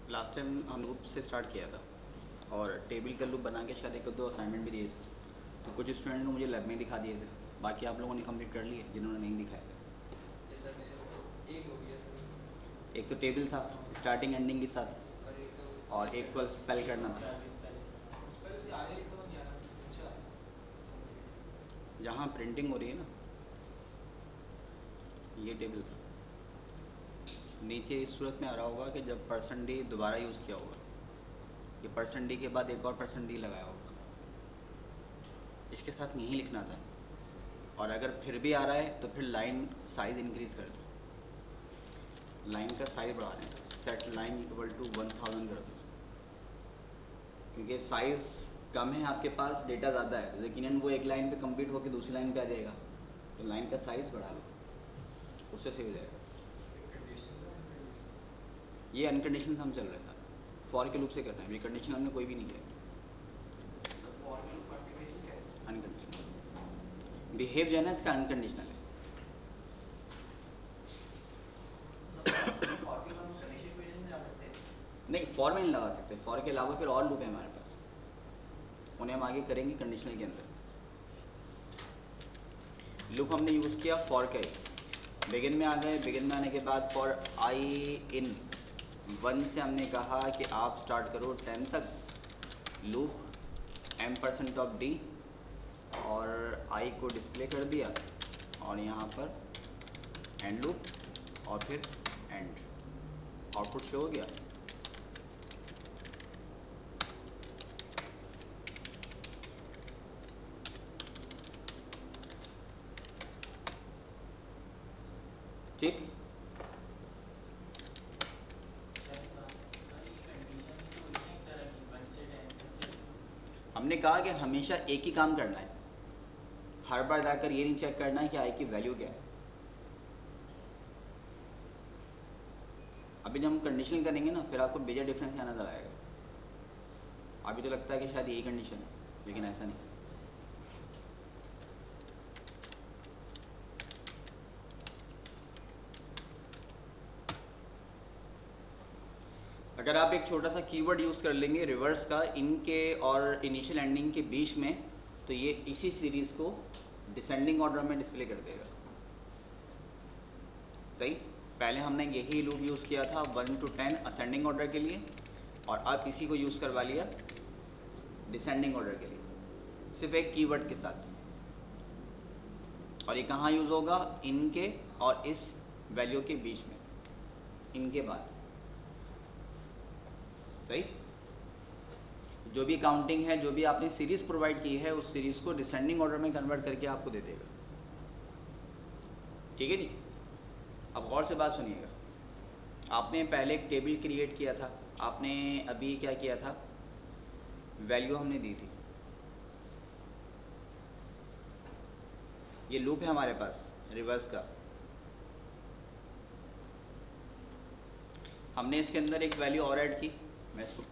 Last time हम loop से start किया था और टेबल का लूप बना के शायद एक दो असाइनमेंट भी दिए थे। तो कुछ स्टूडेंट ने मुझे लैब में दिखा दिए थे, बाकी आप लोगों ने कंप्लीट कर लिए जिन्होंने नहीं दिखाए थे। ये सर मेरे को एक हो गया था। एक तो टेबल था स्टार्टिंग एंडिंग के साथ, और एक और एक को स्पेल करना था। उस पर से आगे लिखा हुआ नहीं आ रहा, नीचे आ रहा। जहाँ प्रिंटिंग हो रही है ना, ये टेबल था। नीचे इस सूरत में आ रहा होगा कि जब परसेंट डी दोबारा यूज़ किया होगा, ये परसेंट डी के बाद एक और परसेंट डी लगाया होगा, इसके साथ यही लिखना था। और अगर फिर भी आ रहा है तो फिर लाइन साइज़ इंक्रीज़ कर दो, लाइन का साइज़ बढ़ा दें, सेट लाइन इक्वल टू 1000 कर दो। क्योंकि साइज़ कम है आपके पास, डेटा ज़्यादा है, लेकिन वो एक लाइन पे कंप्लीट होकर दूसरी लाइन पे आ जाएगा, तो लाइन का साइज़ बढ़ा लो, उससे सही हो जाएगा। ये अनकंडीशन हम चल रहे था, फॉर के लूप से कर रहे हैं, ये कंडीशन हमने कोई भी नहीं किया। अनकंडीशनल बिहेव जो है ना, इसका अनकंडीशनल है। नहीं, फॉर में नहीं लगा सकते, फॉर के अलावा फिर और लूप है हमारे पास, उन्हें हम आगे करेंगे कंडीशनल के अंदर। लूप हमने यूज़ किया फॉर का ही, बिगिन में आ गए, बिगिन में आने के बाद फॉर आई इन 1 से हमने कहा कि आप स्टार्ट करो 10 तक लूप m% ऑफ डी, और आई को डिस्प्ले कर दिया, और यहाँ पर एंड लूप और फिर एंड, आउटपुट शो हो गया। ठीक, हमने कहा कि हमेशा एक ही काम करना है, हर बार जाकर ये नहीं चेक करना है कि आई की वैल्यू क्या है। अभी जब हम कंडीशनल करेंगे ना, फिर आपको मेजर डिफरेंस यहाँ नजर आएगा। अभी तो लगता है कि शायद यही कंडीशन है, लेकिन ऐसा नहीं। अगर आप एक छोटा सा कीवर्ड यूज़ कर लेंगे रिवर्स का इनके और इनिशियल एंडिंग के बीच में, तो ये इसी सीरीज़ को डिसेंडिंग ऑर्डर में डिस्प्ले कर देगा। सही, पहले हमने यही लूप यूज़ किया था 1 to 10 असेंडिंग ऑर्डर के लिए, और अब इसी को यूज़ करवा लिया डिसेंडिंग ऑर्डर के लिए, सिर्फ एक कीवर्ड के साथ। और ये कहाँ यूज़ होगा? इनके और इस वैल्यू के बीच में, इनके बाद। सही, जो भी काउंटिंग है, जो भी आपने सीरीज़ प्रोवाइड की है, उस सीरीज़ को डिसेंडिंग ऑर्डर में कन्वर्ट करके आपको दे देगा। ठीक है जी। अब गौर से बात सुनिएगा, आपने पहले एक टेबल क्रिएट किया था, आपने अभी क्या किया था, वैल्यू हमने दी थी। ये लूप है हमारे पास रिवर्स का, हमने इसके अंदर एक वैल्यू और ऐड की। मैं इसको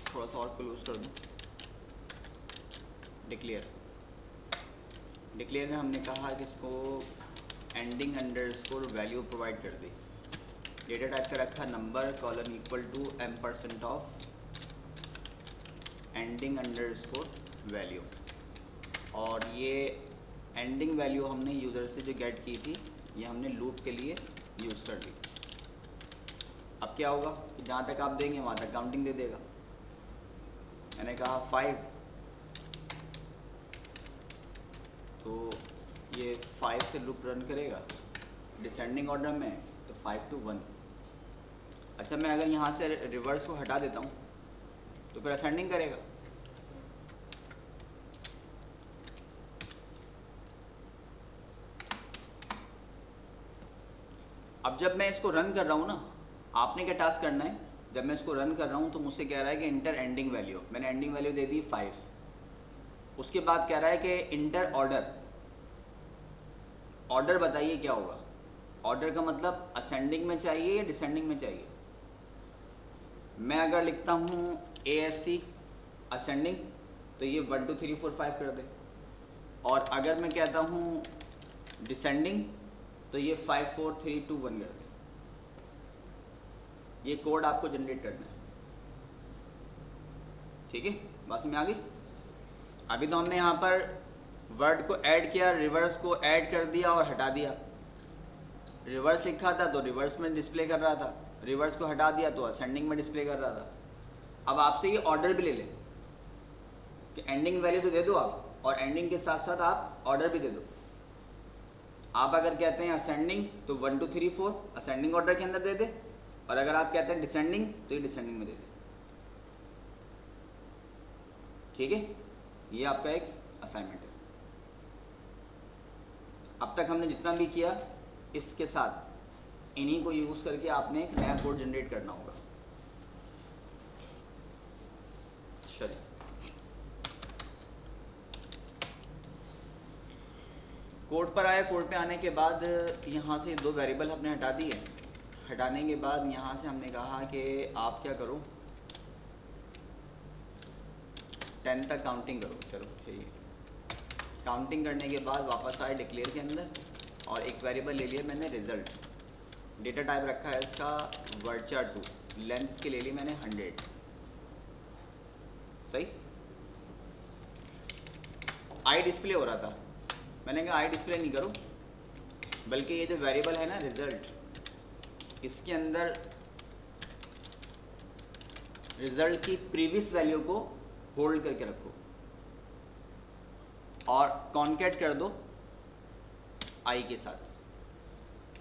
थोड़ा सा और क्लोज कर दूँ। डिक्लेयर, डिक्लेयर में हमने कहा कि इसको एंडिंग अंडरस्कोर वैल्यू प्रोवाइड कर दी। डेटा टाइप का रखा number colon equal to m% of ending underscore value, और ये एंडिंग वैल्यू हमने यूज़र से जो गेट की थी, ये हमने लूप के लिए यूज़ कर ली। अब क्या होगा कि जहाँ तक आप देंगे वहाँ तक काउंटिंग दे देगा। मैंने कहा 5, तो ये 5 से लूप रन करेगा डिसेंडिंग ऑर्डर में, तो 5 to 1। अच्छा, मैं अगर यहाँ से रिवर्स को हटा देता हूँ तो फिर असेंडिंग करेगा। अब जब मैं इसको रन कर रहा हूँ ना, आपने क्या टास्क करना है, जब मैं इसको रन कर रहा हूँ तो मुझसे कह रहा है कि इंटर एंडिंग वैल्यू, मैंने एंडिंग वैल्यू दे दी 5। उसके बाद कह रहा है कि इंटर ऑर्डर, ऑर्डर बताइए क्या होगा। ऑर्डर का मतलब असेंडिंग में चाहिए या डिसेंडिंग में चाहिए। मैं अगर लिखता हूँ ASC असेंडिंग, तो ये 1 2 3 4 5 कर दे, और अगर मैं कहता हूँ डिसेंडिंग, तो ये 5 4 3 2 1 कर दे। ये कोड आपको जनरेट करना है। ठीक है, बात में आ गई। अभी तो हमने यहाँ पर वर्ड को ऐड किया, रिवर्स को ऐड कर दिया और हटा दिया। रिवर्स लिखा था तो रिवर्स में डिस्प्ले कर रहा था, रिवर्स को हटा दिया तो असेंडिंग में डिस्प्ले कर रहा था। अब आपसे ये ऑर्डर भी ले लें कि एंडिंग वैल्यू तो दे दो आप, और एंडिंग के साथ साथ आप ऑर्डर भी दे दो। आप अगर कहते हैं असेंडिंग तो 1 2 3 4 असेंडिंग ऑर्डर के अंदर दे दे, और अगर आप कहते हैं डिसेंडिंग तो ये डिसेंडिंग में दे दे। ठीक है, ये आपका एक असाइनमेंट है। अब तक हमने जितना भी किया इसके साथ इन्हीं को यूज करके आपने एक नया कोड जनरेट करना होगा। चलिए, कोड पर आया। कोड पे आने के बाद यहाँ से 2 वेरिएबल हमने हटा दिए। हटाने के बाद यहाँ से हमने कहा कि आप क्या करो, 10 तक काउंटिंग करो। चलो ठीक है, काउंटिंग करने के बाद वापस आए डिक्लेयर के अंदर और एक वेरिएबल ले लिया मैंने रिजल्ट। डेटा टाइप रखा है इसका वर्डचर2, लेंथ इसकी ले ली मैंने 100। सही, आई डिस्प्ले हो रहा था, मैंने कहा आई डिस्प्ले नहीं करो, बल्कि ये जो वेरिएबल है ना रिजल्ट, इसके अंदर रिजल्ट की प्रीवियस वैल्यू को होल्ड करके रखो और कॉन्केट कर दो आई के साथ,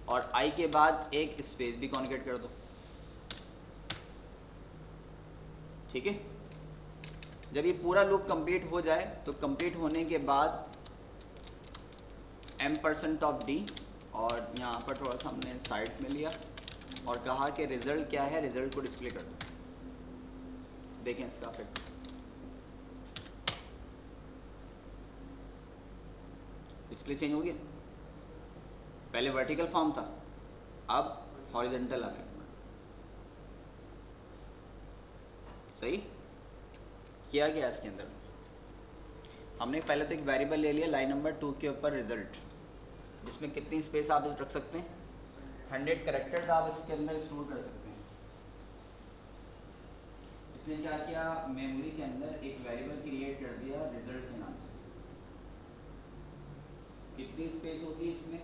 और आई के बाद एक स्पेस भी कॉन्केट कर दो। ठीक है, जब ये पूरा लूप कंप्लीट हो जाए तो कंप्लीट होने के बाद m%d, और यहाँ पर थोड़ा सा हमने साइड में लिया और कहा कि रिजल्ट क्या है, रिजल्ट को डिस्प्ले कर दो। देखें इसका इफेक्ट, डिस्प्ले चेंज हो गया। पहले वर्टिकल फॉर्म था, अब हॉरिजॉन्टल आ गया। सही किया गया। इसके अंदर हमने पहले तो एक वेरिएबल ले लिया लाइन नंबर 2 के ऊपर रिजल्ट, जिसमें कितनी स्पेस आप रख सकते हैं, 100 कैरेक्टर्स आप इसके अंदर स्टोर कर सकते हैं। इसने क्या किया, मेमोरी के अंदर एक वेरिएबल क्रिएट कर दिया रिजल्ट के नाम से। कितनी स्पेस होगी इसमें,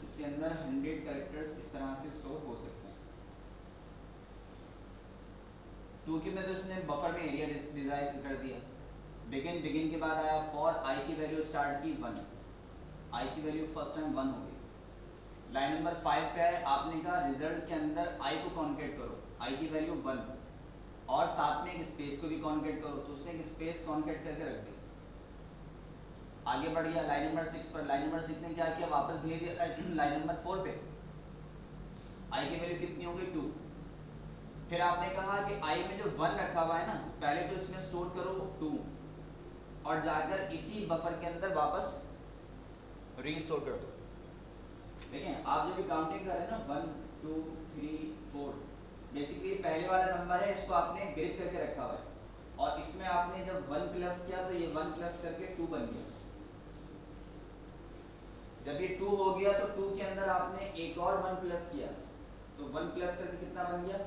इसके अंदर 100 कैरेक्टर्स इस तरह से स्टोर हो सकते हैं। 2 के में तो इसने बफर में एरिया डिजाइन कर दिया। बिगिन के बाद आया फॉर आई की वैल्यू स्टार्ट की 1, आई की वैल्यू फर्स्ट टाइम 1 हो गई। लाइन नंबर 5 पे आए, आपने कहा रिजल्ट के अंदर आई को कॉन्केट करो, आई की वैल्यू 1, और साथ में एक स्पेस को भी कॉन्केट करो, तो उसने एक स्पेस कॉन्केट करके रख दी। आगे बढ़ गया लाइन नंबर 6 पर, लाइन नंबर 6 ने क्या किया, वापस भेज दिया लाइन नंबर 4 पे। आई की वैल्यू कितनी हो गई 2। फिर आपने कहा कि आई में जो 1 रखा हुआ है ना, पहले तो इसमें स्टोर करो 2, और जाकर इसी बफर के अंदर वापस रीस्टोर कर दो। देखें, आप जब भी काउंटिंग कर रहे हैं ना 1 2 3 4, बेसिकली पहले वाला नंबर है, इसको आपने ग्रिप करके रखा हुआ है, और इसमें आपने जब 1 प्लस किया तो ये 1 प्लस करके 2 बन गया। जब ये 2 हो गया तो 2 के अंदर आपने एक और 1 प्लस किया, तो 1 प्लस करके कितना बन गया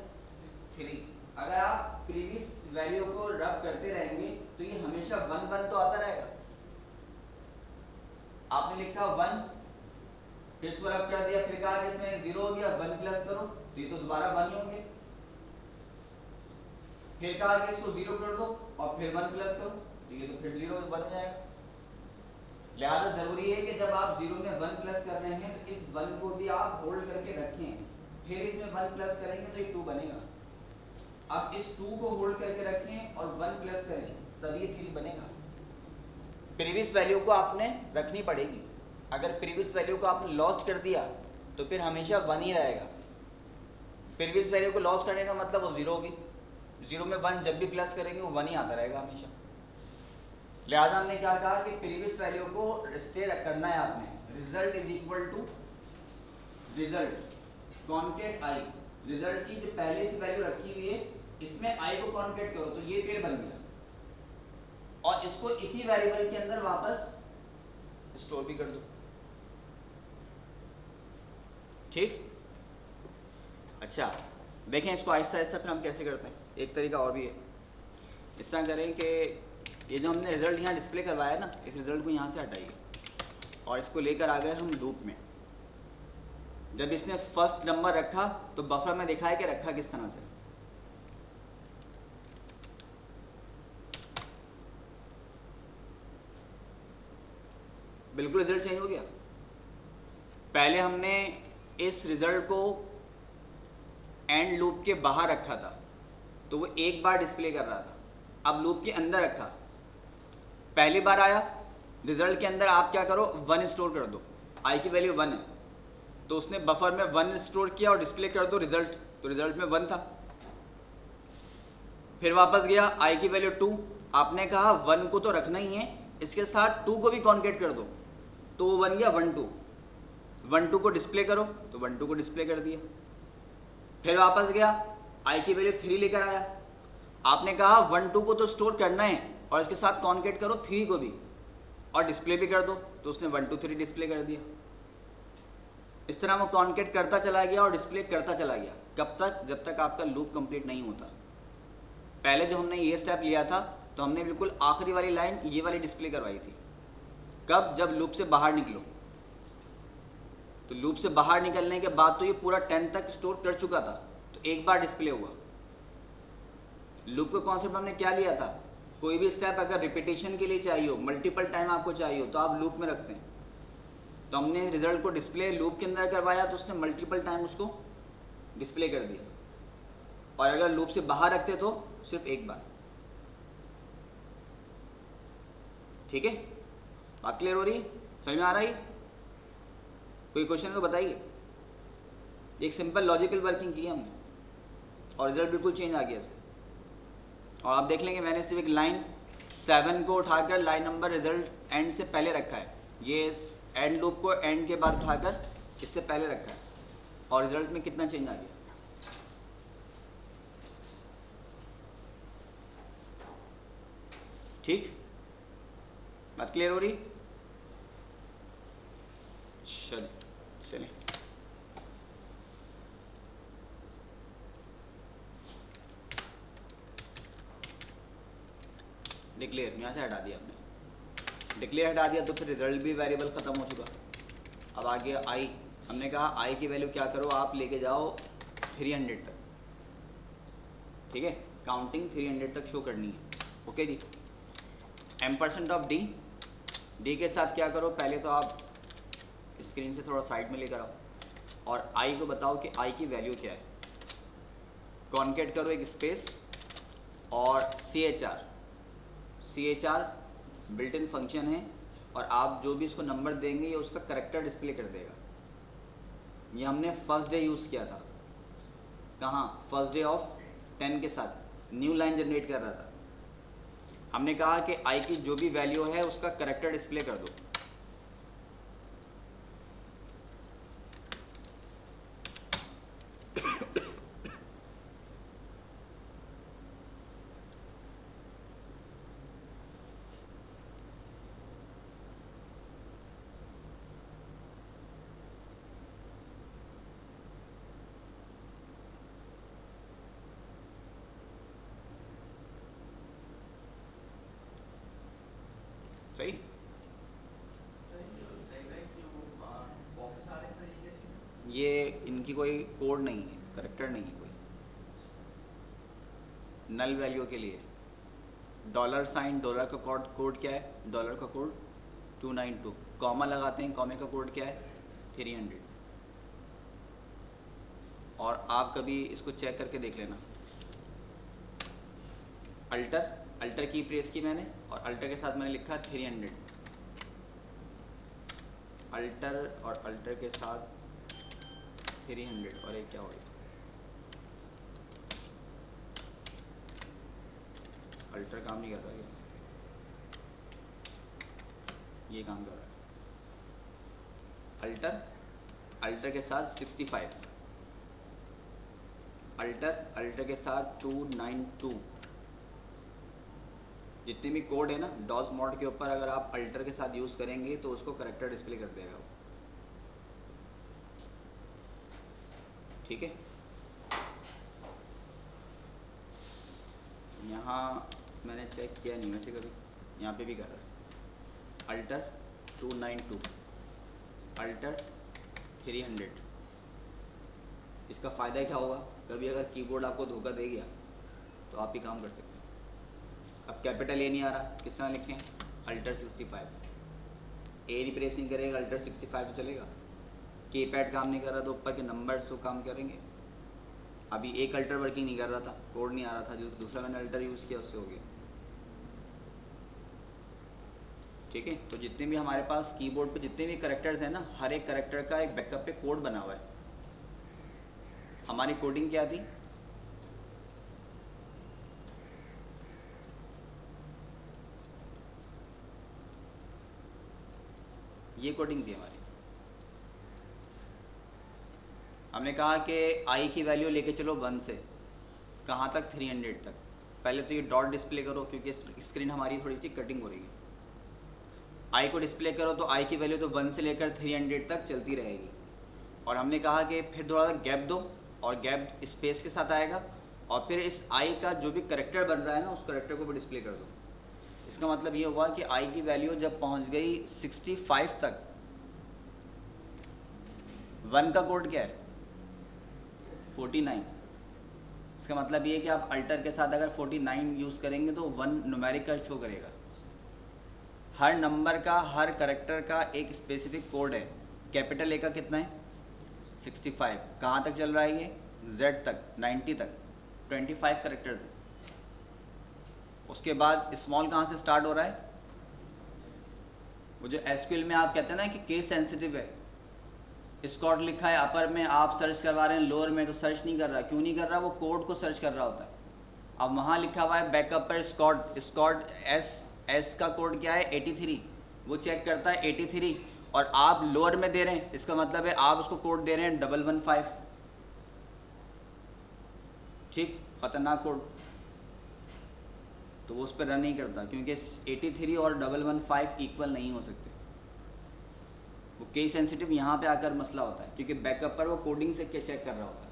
3। अगर आप प्रीवियस वैल्यू को रब करते रहेंगे तो ये हमेशा 1 1 तो आता रहेगा। आपने लिखा 1, फिर इसको रब कर दिया, फिर कहा कि इसमें 0 हो गया, 1 प्लस करो तो ये तो दोबारा 1 ही होंगे। फिर कहा कि इसको 0 कर दो और फिर 1 प्लस करो तो ये तो फिर 0 बन जाएगा। लिहाजा जरूरी है कि जब आप 0 में 1 प्लस कर रहे हैं तो इस 1 को भी आप होल्ड करके रखें, फिर इसमें 1 प्लस करेंगे तो ये 2 बनेगा। अब इस 2 को होल्ड करके रखें और 1 प्लस करें, तब ये 3 बनेगा। प्रीवियस वैल्यू को आपने रखनी पड़ेगी। अगर प्रीवियस वैल्यू को आपने लॉस्ट कर दिया तो फिर हमेशा 1 ही रहेगा। प्रीवियस वैल्यू को लॉस्ट करने का मतलब वो 0 होगी। 0 में 1 जब भी प्लस करेंगे वो 1 ही आता रहेगा हमेशा। लिहाजा हमने क्या कहा कि प्रीवियस वैल्यू को स्टे करना है आपने। Result is equal to result concat I, result की जो पहले से वैल्यू रखी हुई है इसमें आई को कॉन्केट करो तो ये पेड़ बन गया, और इसको इसी वेरिएबल के अंदर वापस स्टोर भी कर दो। ठीक, अच्छा देखें इसको आहिस्ता आहिस्ता फिर हम कैसे करते हैं। एक तरीका और भी है, इस तरह करें कि ये जो हमने रिज़ल्ट यहाँ डिस्प्ले करवाया है ना, इस रिज़ल्ट को यहाँ से हटाइए और इसको लेकर आ गए हम लूप में। जब इसने फर्स्ट नंबर रखा तो बफर में दिखाया कि रखा किस तरह से। बिल्कुल रिजल्ट चेंज हो गया। पहले हमने इस रिजल्ट को एंड लूप के बाहर रखा था तो वो एक बार डिस्प्ले कर रहा था, अब लूप के अंदर रखा, पहली बार आया रिजल्ट के अंदर आप क्या करो 1 स्टोर कर दो, आई की वैल्यू 1 है तो उसने बफर में 1 स्टोर किया और डिस्प्ले कर दो रिजल्ट, तो रिजल्ट में 1 था। फिर वापस गया आई की वैल्यू 2, आपने कहा 1 को तो रखना ही है, इसके साथ 2 को भी कॉन्केट कर दो, तो वो बन गया 1 2, 1 2 को डिस्प्ले करो तो 1 2 को डिस्प्ले कर दिया। फिर वापस गया आई की वैल्यू 3 लेकर आया, आपने कहा 1 2 को तो स्टोर करना है और इसके साथ कॉन्केट करो 3 को भी और डिस्प्ले भी कर दो, तो उसने 1 2 3 डिस्प्ले कर दिया। इस तरह वो कॉन्केट करता चला गया और डिस्प्ले करता चला गया। कब तक? जब तक आपका लूप कंप्लीट नहीं होता। पहले जो हमने ये स्टेप लिया था तो हमने बिल्कुल आखिरी वाली लाइन ये वाली डिस्प्ले करवाई थी। कब? जब लूप से बाहर निकलो। तो लूप से बाहर निकलने के बाद तो ये पूरा 10 तक स्टोर कर चुका था, तो एक बार डिस्प्ले हुआ। लूप का कॉन्सेप्ट हमने क्या लिया था? कोई भी स्टेप अगर रिपीटेशन के लिए चाहिए हो, मल्टीपल टाइम आपको चाहिए हो, तो आप लूप में रखते हैं। तो हमने रिजल्ट को डिस्प्ले लूप के अंदर करवाया तो उसने मल्टीपल टाइम उसको डिस्प्ले कर दिया, और अगर लूप से बाहर रखते तो सिर्फ एक बार। ठीक है, बात क्लियर हो रही है? समझ में आ रहा है? कोई क्वेश्चन तो बताइए। एक सिंपल लॉजिकल वर्किंग की हमने और रिजल्ट बिल्कुल चेंज आ गया इससे। और आप देख लेंगे मैंने सिर्फ एक लाइन 7 को उठाकर लाइन नंबर रिजल्ट एंड से पहले रखा है, ये एंड लूप को एंड के बाद उठाकर इससे पहले रखा है, और रिजल्ट में कितना चेंज आ गया। ठीक, बात क्लियर हो रही? चलिए चलिए, डिक्लेयर यहाँ से हटा दिया आपने, डिक्लेयर हटा दिया तो फिर रिजल्ट भी वेरिएबल ख़त्म हो चुका। अब आ गया आई, हमने कहा आई की वैल्यू क्या करो, आप लेके जाओ 300 तक। ठीक है, काउंटिंग 300 तक शो करनी है। ओके जी। M% ऑफ डी, डी के साथ क्या करो, पहले तो आप स्क्रीन से थोड़ा साइड में लेकर आओ और आई को बताओ कि आई की वैल्यू क्या है। कॉन्केट करो एक स्पेस और C H R built in function है, और आप जो भी इसको नंबर देंगे ये उसका करेक्टर डिस्प्ले कर देगा। ये हमने फर्स्ट डे यूज़ किया था। कहाँ? फर्स्ट डे ऑफ 10 के साथ न्यू लाइन जनरेट कर रहा था। हमने कहा कि आई की जो भी वैल्यू है उसका करेक्टर डिस्प्ले कर दो। सही? ये इनकी कोई कोड नहीं है, करेक्टर नहीं है कोई। नल वैल्यू के लिए डॉलर साइन, डॉलर का कोड क्या है? डॉलर का कोड 292, कॉमा लगाते हैं, कॉमे का कोड क्या है? 300। और आप कभी इसको चेक करके देख लेना। अल्टर की प्रेस की मैंने, और अल्टर के साथ मैंने लिखा 300। अल्टर और अल्टर के साथ 300, और एक क्या होगा? अल्टर काम नहीं कर रहा है, ये काम कर रहा है। अल्टर के साथ 65, अल्टर के साथ 292। जितने भी कोड है ना डॉस मॉड के ऊपर, अगर आप अल्टर के साथ यूज़ करेंगे तो उसको करेक्टर डिस्प्ले कर देगा वो। ठीक है, यहाँ मैंने चेक किया नहीं वैसे कभी, यहाँ पे भी कर रहा है। Alter 292, alter 300। इसका फ़ायदा क्या होगा, कभी अगर कीबोर्ड आपको धोखा दे गया तो आप ही काम कर सकते हैं। अब कैपिटल ए नहीं आ रहा, किस तरह लिखें, अल्टर 65। ए नहीं प्रेस नहीं करेगा, अल्टर 65 तो चलेगा। कीपैड काम नहीं कर रहा तो ऊपर के नंबर्स तो काम करेंगे। अभी एक अल्टर वर्किंग नहीं कर रहा था, कोड नहीं आ रहा था, जो दूसरा मैंने अल्टर यूज़ किया उससे हो गया। ठीक है, तो जितने भी हमारे पास कीबोर्ड पे जितने भी कैरेक्टर्स हैं ना, हर एक कैरेक्टर का एक बैकअप पे कोड बना हुआ है। हमारी कोडिंग क्या थी, ये कोडिंग थी हमारी। हमने कहा कि आई की वैल्यू लेके चलो 1 से कहाँ तक, 300 तक। पहले तो ये डॉट डिस्प्ले करो क्योंकि स्क्रीन हमारी थोड़ी सी कटिंग हो रही है। आई को डिस्प्ले करो तो आई की वैल्यू तो 1 से लेकर 300 तक चलती रहेगी। और हमने कहा कि फिर थोड़ा सा गैप दो, और गैप स्पेस के साथ आएगा, और फिर इस आई का जो भी करेक्टर बन रहा है ना, उस करेक्टर को भी डिस्प्ले कर दो। इसका मतलब ये हुआ कि आई की वैल्यू जब पहुंच गई 65 तक, 1 का कोड क्या है 49। इसका मतलब ये है कि आप अल्टर के साथ अगर 49 यूज़ करेंगे तो 1 न्यूमेरिकल शो करेगा। हर नंबर का, हर करेक्टर का एक स्पेसिफिक कोड है। कैपिटल ए का कितना है 65, कहाँ तक चल रहा है ये, Z तक, 90 तक, 25 करेक्टर्स हैं। उसके बाद स्मॉल कहाँ से स्टार्ट हो रहा है, वो जो एसक्यूएल में आप कहते हैं ना कि केस सेंसिटिव है, स्कॉट लिखा है अपर में, आप सर्च करवा रहे हैं लोअर में, तो सर्च नहीं कर रहा। क्यों नहीं कर रहा, वो कोड को सर्च कर रहा होता है। अब वहाँ लिखा हुआ है बैकअप पर स्कॉट एस का कोड क्या है 83, वो चेक करता है 83, और आप लोअर में दे रहे हैं, इसका मतलब है आप उसको कोड दे रहे हैं 115। ठीक, खतरनाक कोड, तो वो उस पर रन नहीं करता क्योंकि 83 और 115 इक्वल नहीं हो सकते। वो केस सेंसिटिव यहाँ पे आकर मसला होता है क्योंकि बैकअप पर वो कोडिंग से चेक कर रहा होता है।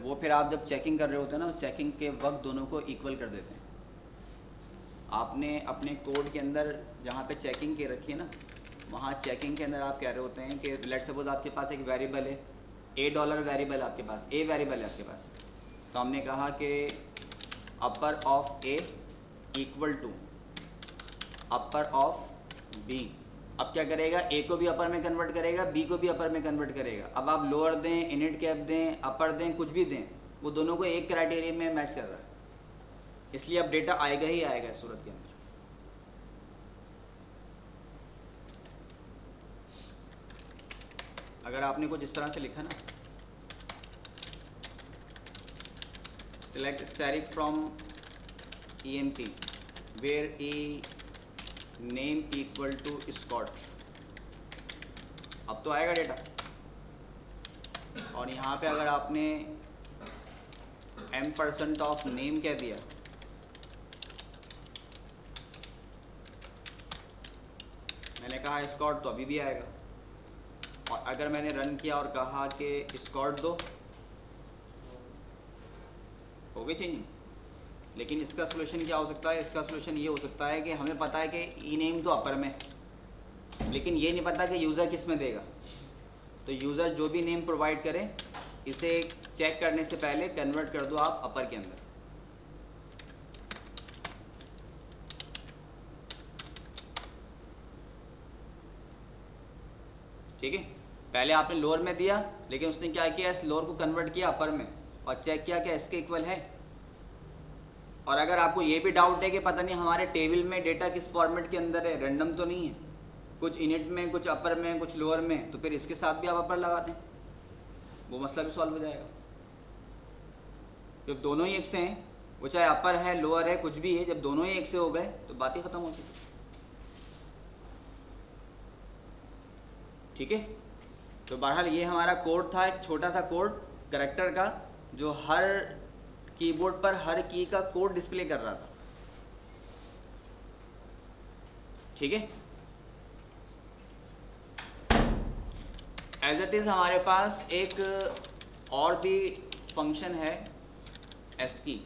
वो फिर आप जब चेकिंग कर रहे होते हैं ना, चेकिंग के वक्त दोनों को इक्वल कर देते हैं। आपने अपने कोड के अंदर जहाँ पे चेकिंग के रखी है ना, वहाँ चेकिंग के अंदर आप कह रहे होते हैं कि लेट सपोज आपके पास एक वेरिएबल है, $a वेरिएबल आपके पास, ए वेरिएबल है आपके पास, तो हमने कहा कि upper of A equal to upper of B. अब क्या करेगा, ए को भी अपर में कन्वर्ट करेगा, बी को भी अपर में कन्वर्ट करेगा। अब आप लोअर दें, इनिट कैप दें, अपर दें, कुछ भी दें, वो दोनों को एक क्राइटेरिया में मैच कर रहा है, इसलिए अब डेटा आएगा ही आएगा इस सूरत के अंदर। अगर आपने कुछ इस तरह से लिखा ना, select static from EMP where e name equal to Scott, अब तो आएगा डेटा। और यहाँ पे अगर आपने m% ऑफ नेम कह दिया, मैंने कहा स्कॉट, तो अभी भी आएगा। और अगर मैंने रन किया और कहा कि स्कॉट दो, हो गई चेंजिंग। लेकिन इसका सोल्यूशन क्या हो सकता है, इसका सोल्यूशन ये हो सकता है कि हमें पता है कि ई नेम तो अपर में, लेकिन ये नहीं पता कि यूज़र किस में देगा। तो यूज़र जो भी नेम प्रोवाइड करे, इसे चेक करने से पहले कन्वर्ट कर दो आप अपर के अंदर। ठीक है, पहले आपने लोअर में दिया, लेकिन उसने क्या किया, इस लोअर को कन्वर्ट किया अपर में और चेक किया कि इसके इक्वल है। और अगर आपको ये भी डाउट है कि पता नहीं हमारे टेबल में डेटा किस फॉर्मेट के अंदर है, रैंडम तो नहीं है, कुछ इनिट में, कुछ अपर में, कुछ लोअर में, तो फिर इसके साथ भी आप अपर लगा दें, वो मसला भी सॉल्व हो जाएगा। जब दोनों ही एक से हैं, वो चाहे अपर है, लोअर है, कुछ भी है, जब दोनों ही एक से हो गए तो बात ही ख़त्म हो चुकी। ठीक है, तो बहरहाल ये हमारा कोड था, एक छोटा सा कोड कैरेक्टर का, जो हर कीबोर्ड पर हर की का कोड डिस्प्ले कर रहा था। ठीक है, एज इट इज़ हमारे पास एक और भी फंक्शन है ASCII,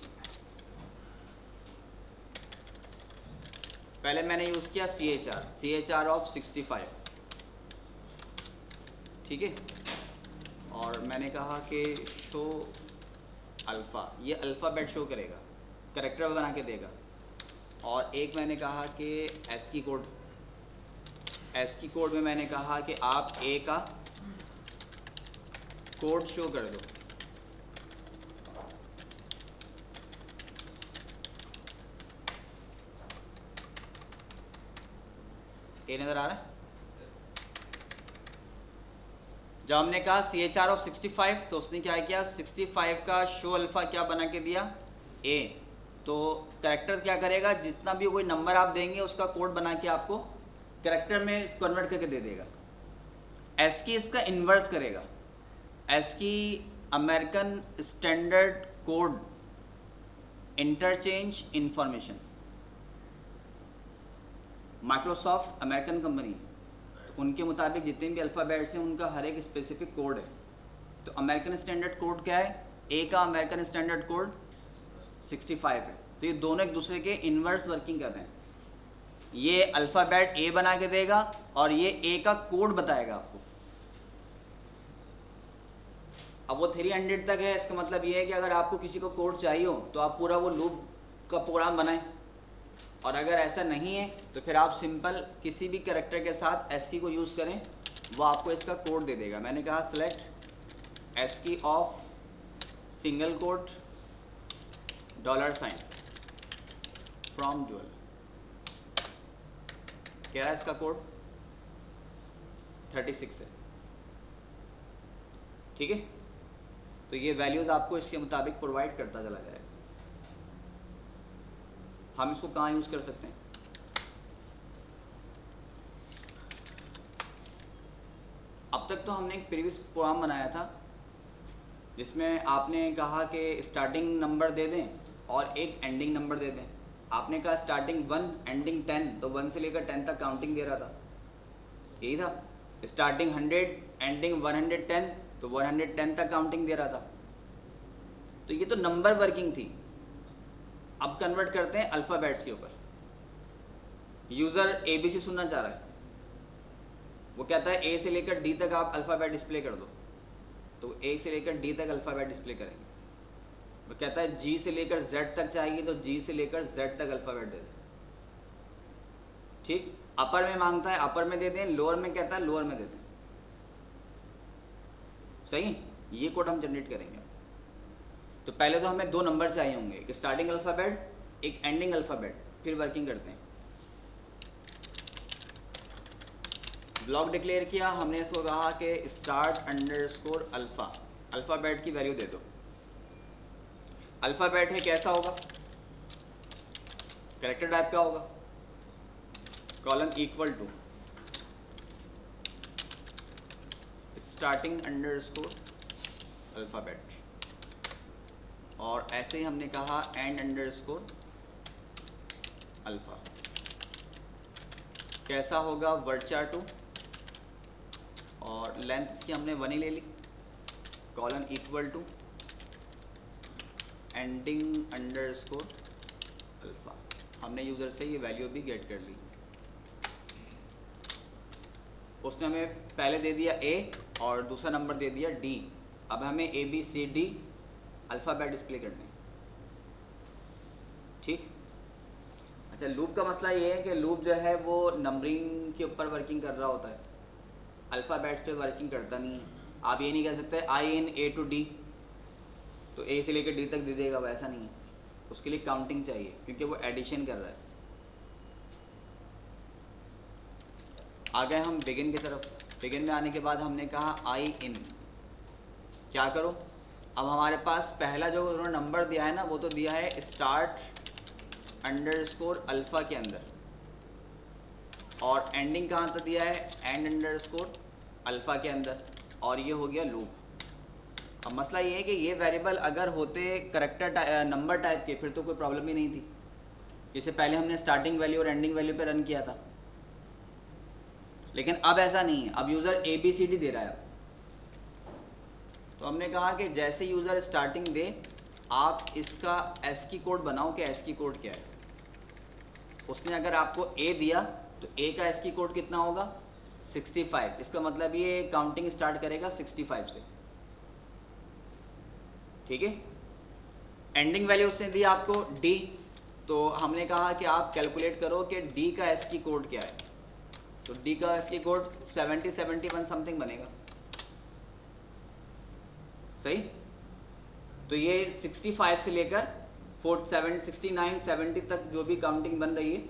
पहले मैंने यूज़ किया CHR ऑफ 65, ठीक है। और मैंने कहा कि शो अल्फ़ा, ये अल्फ़ाबेट शो करेगा, करेक्टर बना के देगा। और एक मैंने कहा कि ASCII कोड में मैंने कहा कि आप A का कोड शो कर दो। ए नज़र आ रहा है? जब हमने कहा CHR ऑफ 65 तो उसने क्या किया, 65 का शो अल्फ़ा क्या बना के दिया, A। तो कैरेक्टर क्या करेगा, जितना भी कोई नंबर आप देंगे उसका कोड बना के आपको कैरेक्टर में कन्वर्ट करके दे देगा। ASCII इसका इन्वर्स करेगा। ASCII American standard code interchange information, Microsoft American company, उनके मुताबिक जितने भी अल्फ़ाबेट्स हैं उनका हर एक स्पेसिफिक कोड है। तो अमेरिकन स्टैंडर्ड कोड क्या है, ए का अमेरिकन स्टैंडर्ड कोड 65 है। तो ये दोनों एक दूसरे के इन्वर्स वर्किंग कर रहे हैं। ये अल्फ़ाबेट ए बना के देगा और ये ए का कोड बताएगा आपको। अब वो 300 तक है, इसका मतलब ये है कि अगर आपको किसी को कोड चाहिए हो तो आप पूरा वो लूप का प्रोग्राम बनाएं, और अगर ऐसा नहीं है तो फिर आप सिंपल किसी भी कैरेक्टर के साथ ASCII को यूज़ करें, वो आपको इसका कोड दे देगा। मैंने कहा select ASCII of single quote $, from jewel, क्या है इसका कोड 36 है, ठीक है। तो ये वैल्यूज़ आपको इसके मुताबिक प्रोवाइड करता चला जाएगा। हम इसको कहाँ यूज़ कर सकते हैं, अब तक तो हमने एक प्रीवियस प्रोग्राम बनाया था जिसमें आपने कहा कि स्टार्टिंग नंबर दे दें और एक एंडिंग नंबर दे दें। आपने कहा स्टार्टिंग 1 एंडिंग 10, तो 1 से लेकर 10 तक काउंटिंग दे रहा था, यही था। स्टार्टिंग 100 एंडिंग 110, तो 110 तक काउंटिंग दे रहा था। तो ये तो नंबर वर्किंग थी। अब कन्वर्ट करते हैं अल्फ़ाबेट्स के ऊपर। यूज़र ABC सुनना चाह रहा है, वो कहता है A से लेकर D तक आप अल्फ़ाबेट डिस्प्ले कर दो, तो A से लेकर D तक अल्फ़ाबेट डिस्प्ले करेंगे। वो कहता है G से लेकर Z तक चाहिए, तो G से लेकर Z तक अल्फ़ाबेट दे दें, ठीक। अपर में मांगता है अपर में दे दें, लोअर में कहता है लोअर में दे दें, सही। ये कोड हम जनरेट करेंगे। तो पहले तो हमें 2 नंबर चाहिए होंगे, एक स्टार्टिंग अल्फ़ाबेट, एक एंडिंग अल्फ़ाबेट। फिर वर्किंग करते हैं। ब्लॉक डिक्लेयर किया हमने, इसको कहा कि start_अल्फ़ा, अल्फ़ाबेट की वैल्यू दे दो। अल्फ़ाबेट है, कैसा होगा, कैरेक्टर टाइप का होगा, कॉलन इक्वल टू starting_अल्फ़ाबेट। और ऐसे ही हमने कहा and_अल्फ़ा, कैसा होगा वर्चा2, और लेंथ इसकी हमने 1 ही ले ली, कॉलन इक्वल टू ending_अल्फ़ा। हमने यूज़र से ये वैल्यू भी गेट कर ली। उसने हमें पहले दे दिया A और दूसरा नंबर दे दिया D। अब हमें ABCD अल्फ़ाबेट डिस्प्ले करने हैं, ठीक। अच्छा, लूप का मसला ये है कि लूप जो है वो नंबरिंग के ऊपर वर्किंग कर रहा होता है, अल्फ़ाबेट्स पे वर्किंग करता नहीं है। आप ये नहीं कह सकते I in A to D, तो A से लेकर D तक दे देगा, वैसा नहीं है। उसके लिए काउंटिंग चाहिए, क्योंकि वो एडिशन कर रहा है। आ गए हम बिगिन की तरफ। बिगिन में आने के बाद हमने कहा I in, क्या करो। अब हमारे पास पहला जो उन्होंने नंबर दिया है ना, वो तो दिया है start_अल्फ़ा के अंदर, और एंडिंग कहाँ तक दिया है and_अल्फ़ा के अंदर, और ये हो गया लूप। अब मसला ये है कि ये वेरिएबल अगर होते करेक्टर नंबर टाइप के, फिर तो कोई प्रॉब्लम ही नहीं थी। इससे पहले हमने स्टार्टिंग वैल्यू और एंडिंग वैल्यू पे रन किया था, लेकिन अब ऐसा नहीं है। अब यूज़र ABCD दे रहा है। तो हमने कहा कि जैसे यूज़र स्टार्टिंग दे आप इसका ASCII कोड बनाओ कि ASCII कोड क्या है। उसने अगर आपको A दिया तो A का ASCII कोड कितना होगा 65। इसका मतलब ये काउंटिंग स्टार्ट करेगा 65 से, ठीक है। एंडिंग वैल्यू उसने दी आपको D, तो हमने कहा कि आप कैलकुलेट करो कि D का ASCII कोड क्या है। तो D का ASCII कोड 71 समथिंग बनेगा, सही। तो ये 65 से लेकर 69 70 तक जो भी काउंटिंग बन रही है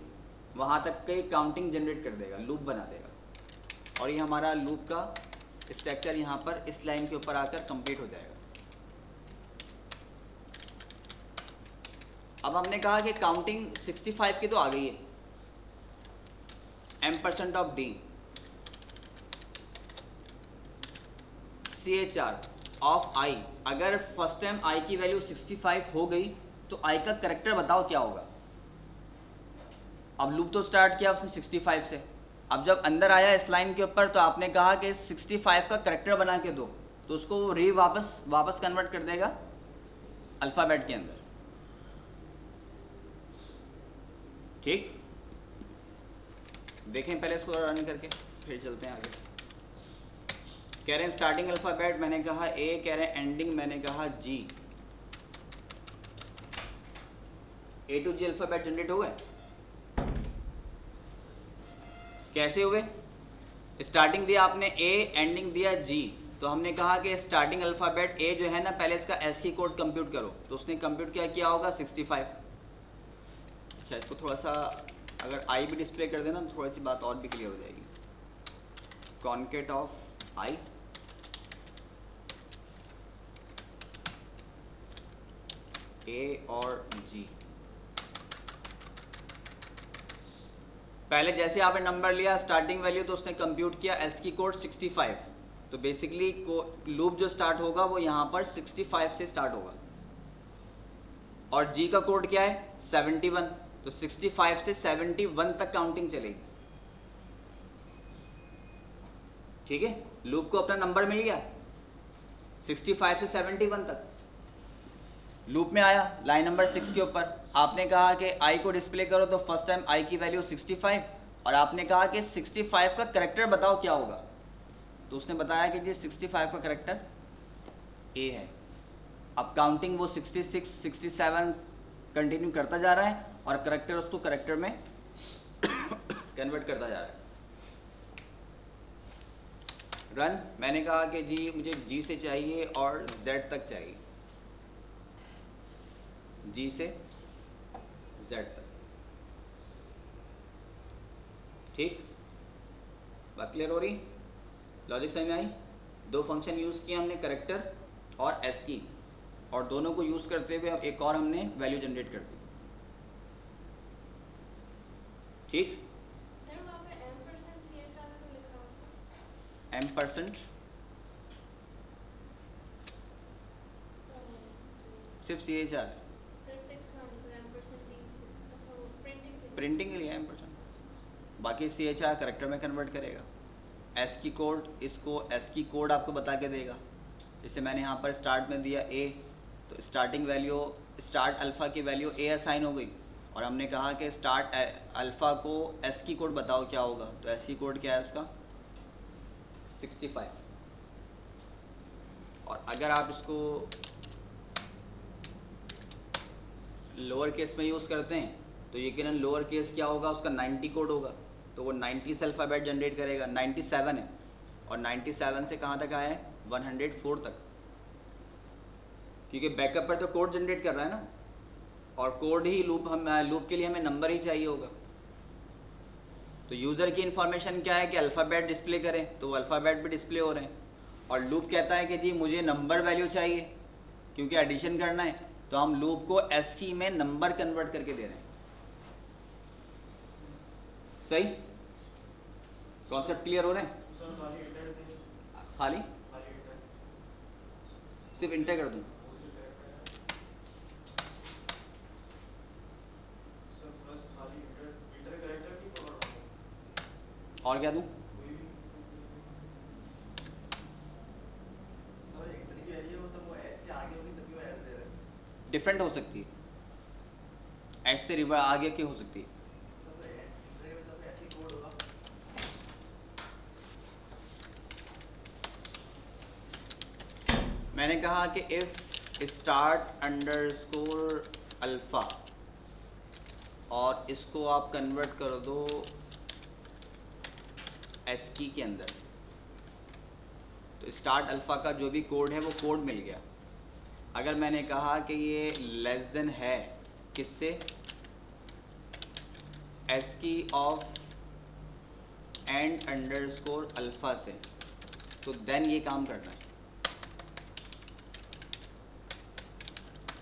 वहाँ तक का काउंटिंग जनरेट कर देगा, लूप बना देगा। और ये हमारा लूप का स्ट्रक्चर यहाँ पर इस लाइन के ऊपर आकर कंप्लीट हो जाएगा। अब हमने कहा कि काउंटिंग 65 की तो आ गई है, m% of D CHR of I। अगर फर्स्ट टाइम I की वैल्यू 65 हो गई तो I का करेक्टर बताओ क्या होगा। अब लूप तो स्टार्ट किया उसने 65 से, अब जब अंदर आया इस लाइन के ऊपर तो आपने कहा कि 65 का करेक्टर बना के दो, तो उसको वापस कन्वर्ट कर देगा अल्फ़ाबेट के अंदर, ठीक। देखें पहले इसको रन करके फिर चलते हैं आगे। कह रहे हैं स्टार्टिंग अल्फ़ाबेट, मैंने कहा A, कह रहे हैं एंडिंग, मैंने कहा G। A to G alphabet generate हो गए। कैसे हुए? स्टार्टिंग दिया आपने A, एंडिंग दिया G, तो हमने कहा कि स्टार्टिंग अल्फ़ाबेट A जो है ना, पहले इसका ASCII कोड कंप्यूट करो, तो उसने कंप्यूट क्या किया होगा 65। अच्छा, इसको थोड़ा सा अगर I भी डिस्प्ले कर देना तो थोड़ी सी बात और भी क्लियर हो जाएगी। कॉन्केट ऑफ I A और G। पहले जैसे आपने नंबर लिया स्टार्टिंग वैल्यू तो उसने कंप्यूट किया ASCII कोड 65, तो बेसिकली लूप जो स्टार्ट होगा वो यहाँ पर 65 से स्टार्ट होगा। और G का कोड क्या है 71, तो 65 से 71 तक काउंटिंग चलेगी, ठीक है। लूप को अपना नंबर मिल गया 65 से 71 तक। लूप में आया लाइन नंबर 6 के ऊपर, आपने कहा कि I को डिस्प्ले करो, तो फर्स्ट टाइम I की वैल्यू 65 और आपने कहा कि 65 का करेक्टर बताओ क्या होगा, तो उसने बताया कि ये 65 का करेक्टर A है। अब काउंटिंग वो 66 67 कंटिन्यू करता जा रहा है और करेक्टर उसको करेक्टर में कन्वर्ट करता जा रहा है। रन, मैंने कहा कि जी मुझे G से चाहिए और Z तक चाहिए, G से Z तक, ठीक। बात क्लियर हो रही, लॉजिक समझ में आई। दो फंक्शन यूज़ किए हमने, करेक्टर और ASCII, और दोनों को यूज़ करते हुए एक और हमने वैल्यू जनरेट कर दी, ठीक। सर वहाँ पे m% CHR तो लिखा होता m% सिर्फ CHR सर 6 नाम पर m% D, अच्छा वो प्रिंटिंग के लिए m%, बाकी CHR करेक्टर में कन्वर्ट करेगा। ASCII कोड, इसको ASCII कोड आपको बता के देगा। जैसे मैंने यहाँ पर स्टार्ट में दिया A, तो स्टार्टिंग वैल्यू स्टार्ट अल्फ़ा की वैल्यू A असाइन हो गई, और हमने कहा कि स्टार्ट अल्फ़ा को ASCII कोड बताओ क्या होगा, तो ASCII कोड क्या है उसका 65। और अगर आप इसको लोअर केस में यूज़ करते हैं तो यकीनन लोअर केस क्या होगा उसका 90 कोड होगा, तो वो 90 से अल्फ़ाबेट जनरेट करेगा। 97 है और 97 से कहाँ तक आया है 104 तक, क्योंकि बैकअप पर तो कोड जनरेट कर रहा है ना, और कोड ही लूप के लिए हमें नंबर ही चाहिए होगा। तो यूज़र की इन्फॉर्मेशन क्या है कि अल्फ़ाबेट डिस्प्ले करें, तो वो अल्फ़ाबेट भी डिस्प्ले हो रहे हैं, और लूप कहता है कि जी मुझे नंबर वैल्यू चाहिए क्योंकि एडिशन करना है, तो हम लूप को ASCII में नंबर कन्वर्ट करके दे रहे हैं। सही, कॉन्सेप्ट क्लियर हो रहे हैं? खाली सिर्फ इंटर कर दूं, और क्या दूं? डिफरेंट हो सकती है, एच से रिवर आगे की हो सकती है। मैंने कहा कि इफ स्टार्ट अंडरस्कोर अल्फ़ा और इसको आप कन्वर्ट कर दो एस्की के अंदर, तो स्टार्ट अल्फ़ा का जो भी कोड है वो कोड मिल गया। अगर मैंने कहा कि ये लेस देन है किससे, ASCII of and underscore alpha से, तो देन ये काम करना है।